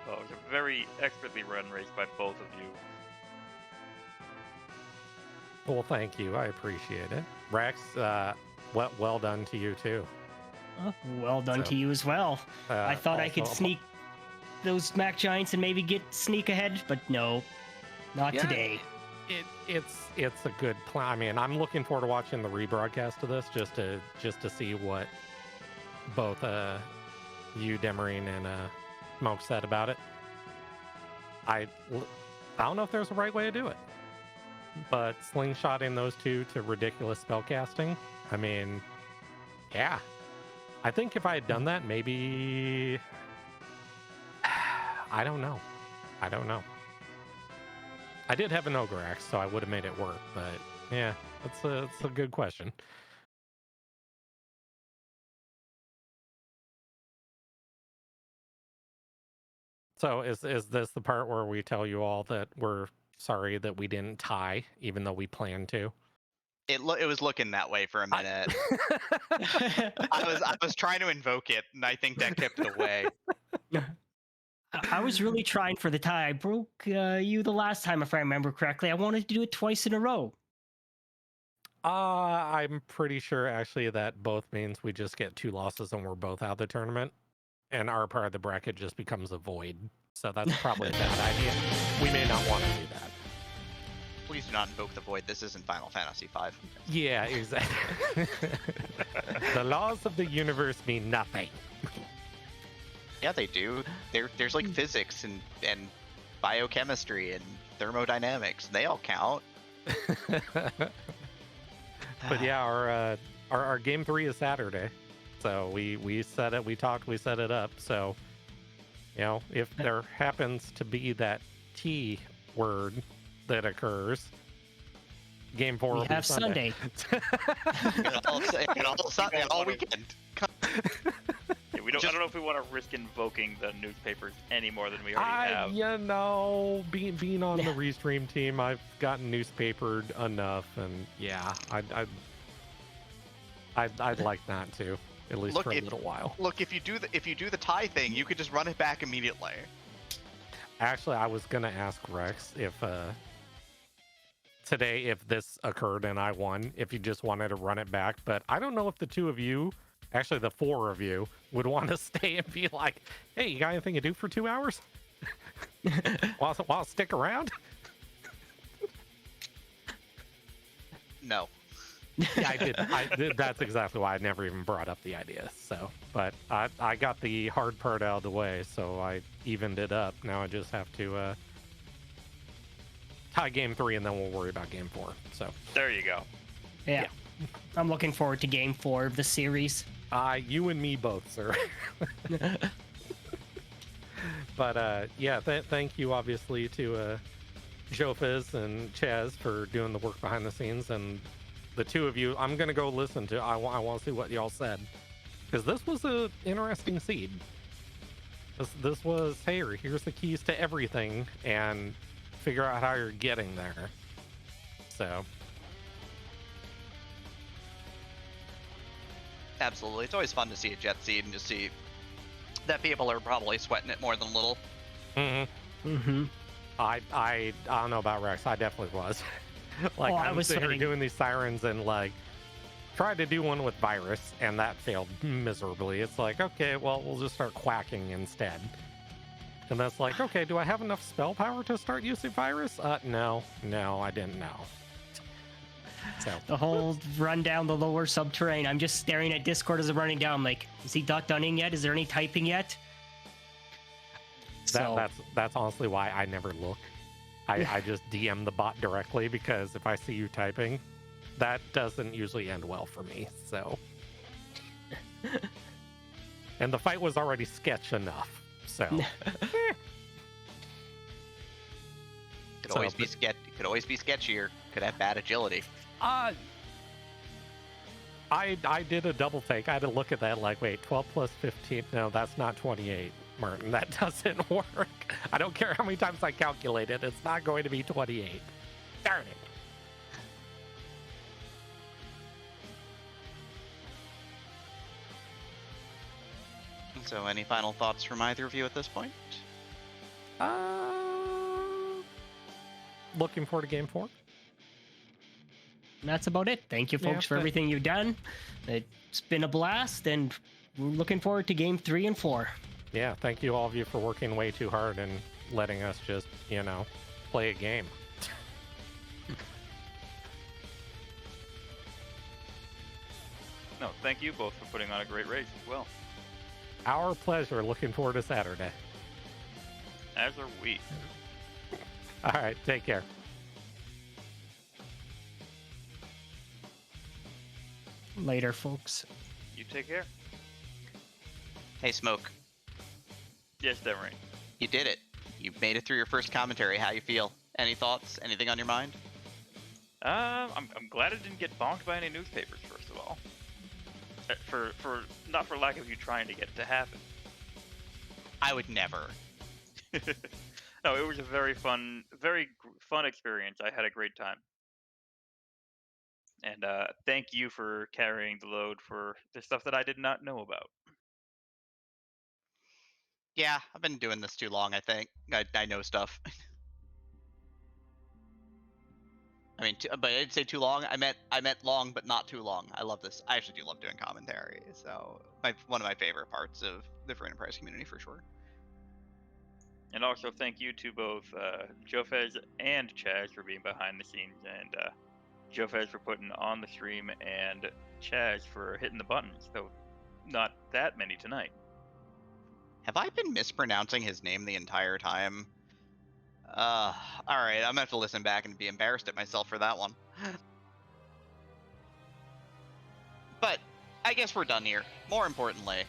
Well, it was a very expertly run race by both of you. Well, thank you. I appreciate it. Rex, well done to you, too. Well done to you as well. I thought I could sneak those Mac Giants and maybe sneak ahead, but no, not today. It's a good plan. I mean, I'm looking forward to watching the rebroadcast of this just to see what both you, Demarine, and Smoke said about it. I don't know if there's a right way to do it, but slingshotting those two to ridiculous spellcasting, I mean, yeah. I think if I had done that, maybe... I don't know. I did have an Ogre Axe, so I would have made it work, but yeah, that's a good question. So is this the part where we tell you all that we're sorry that we didn't tie, even though we planned to? It was looking that way for a minute. I was trying to invoke it, and I think that kept it away. I was really trying for the tie. I broke you the last time, if I remember correctly. I wanted to do it twice in a row. I'm pretty sure actually that both means we just get 2 losses and we're both out of the tournament, and our part of the bracket just becomes a void. So that's probably a bad idea. We may not want to do that. Please do not invoke the void. This isn't Final Fantasy V. Yeah, exactly. The laws of the universe mean nothing. Yeah, they do. There's like physics and biochemistry and thermodynamics. They all count. But yeah, our game 3 is Saturday, so we set it. We talked. We set it up. So, you know, if there happens to be that T word that occurs, game 4 will be Sunday. and all weekend. Yeah, I don't know if we want to risk invoking the newspapers any more than we already have. You know, being on the Restream team, I've gotten newspapered enough, and yeah, I'd like not to, at least for a little while. Look, if you do the tie thing, you could just run it back immediately. Actually, I was gonna ask Rex if today, if this occurred and I won, if you just wanted to run it back, but I don't know if the 2 of you, actually the 4 of you, would want to stay and be like, hey, you got anything to do for 2 hours? Want to stick around? No. Yeah, I did. That's exactly why I never even brought up the idea. So, but I got the hard part out of the way, so I evened it up. Now I just have to tie game 3, and then we'll worry about game 4. So there you go. Yeah. I'm looking forward to game 4 of the series. You and me both, sir. But yeah, thank you obviously to Jofis and Chaz for doing the work behind the scenes, and the 2 of you. I'm gonna go listen to. I want to see what y'all said, because this was an interesting seed. This was, hey, here's the keys to everything, and figure out how you're getting there. So. Absolutely. It's always fun to see a jet seed and to see that people are probably sweating it more than a little. I don't know about Rex. I definitely was. Like, I was sitting here doing these sirens and like tried to do one with virus, and that failed miserably. It's like, okay, well, we'll just start quacking instead. And that's like, okay, do I have enough spell power to start using virus? No, I didn't know. So the whole run down the lower subterranean. I'm just staring at Discord as I'm running down. I'm like, is he done yet? Is there any typing yet? That's honestly why I never look. I just DM the bot directly, because if I see you typing, that doesn't usually end well for me. So, and the fight was already sketch enough. So Could always be sketchier. Could have bad agility. I did a double take. I had to look at that like, wait, 12 plus 15. No, that's not 28, Martin. That doesn't work. I don't care how many times I calculate it. It's not going to be 28. Darn it. So, any final thoughts from either of you at this point? Looking forward to game 4. And that's about it. Thank you, folks, for everything you've done. It's been a blast, and we're looking forward to game 3 and 4. Yeah, thank you all of you for working way too hard and letting us just, play a game. No, thank you both for putting on a great race as well. Our pleasure. Looking forward to Saturday. As are we. All right, take care. Later, folks. You take care. Hey, Smoke, Yes, Demery. you did it. You made it through your first commentary. How you feel? Any thoughts? Anything on your mind? I'm glad it didn't get bonked by any newspapers. First of all, for not for lack of you trying to get it to happen. I would never. No, it was a very fun experience. I had a great time. And thank you for carrying the load for the stuff that I did not know about. Yeah, I've been doing this too long, I think. I know stuff. I mean, but I didn't say too long. I meant long, but not too long. I love this. I actually do love doing commentary. So one of my favorite parts of the free enterprise community for sure. And also thank you to both Jofez and Chaz for being behind the scenes, and Jofez for putting on the stream, and Chaz for hitting the buttons. So not that many tonight. Have I been mispronouncing his name the entire time? All right, I'm gonna have to listen back and be embarrassed at myself for that one. But I guess we're done here. More importantly,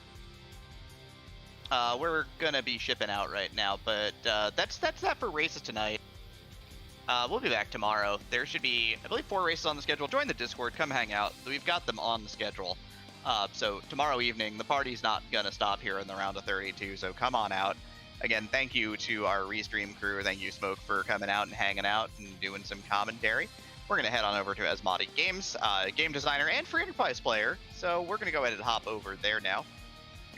we're gonna be shipping out right now, but that's that for races tonight. We'll be back tomorrow. There should be, I believe, 4 races on the schedule. Join the Discord, come hang out. We've got them on the schedule. So tomorrow evening, the party's not gonna stop here in the round of 32, so come on out. Again, thank you to our Restream crew. Thank you, Smoke, for coming out and hanging out and doing some commentary. We're going to head on over to Asmati Games, game designer and free enterprise player. So we're going to go ahead and hop over there now.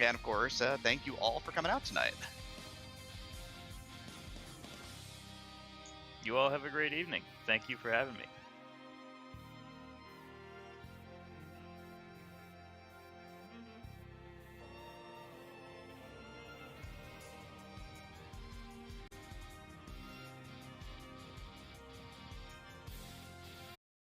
And of course, thank you all for coming out tonight. You all have a great evening. Thank you for having me.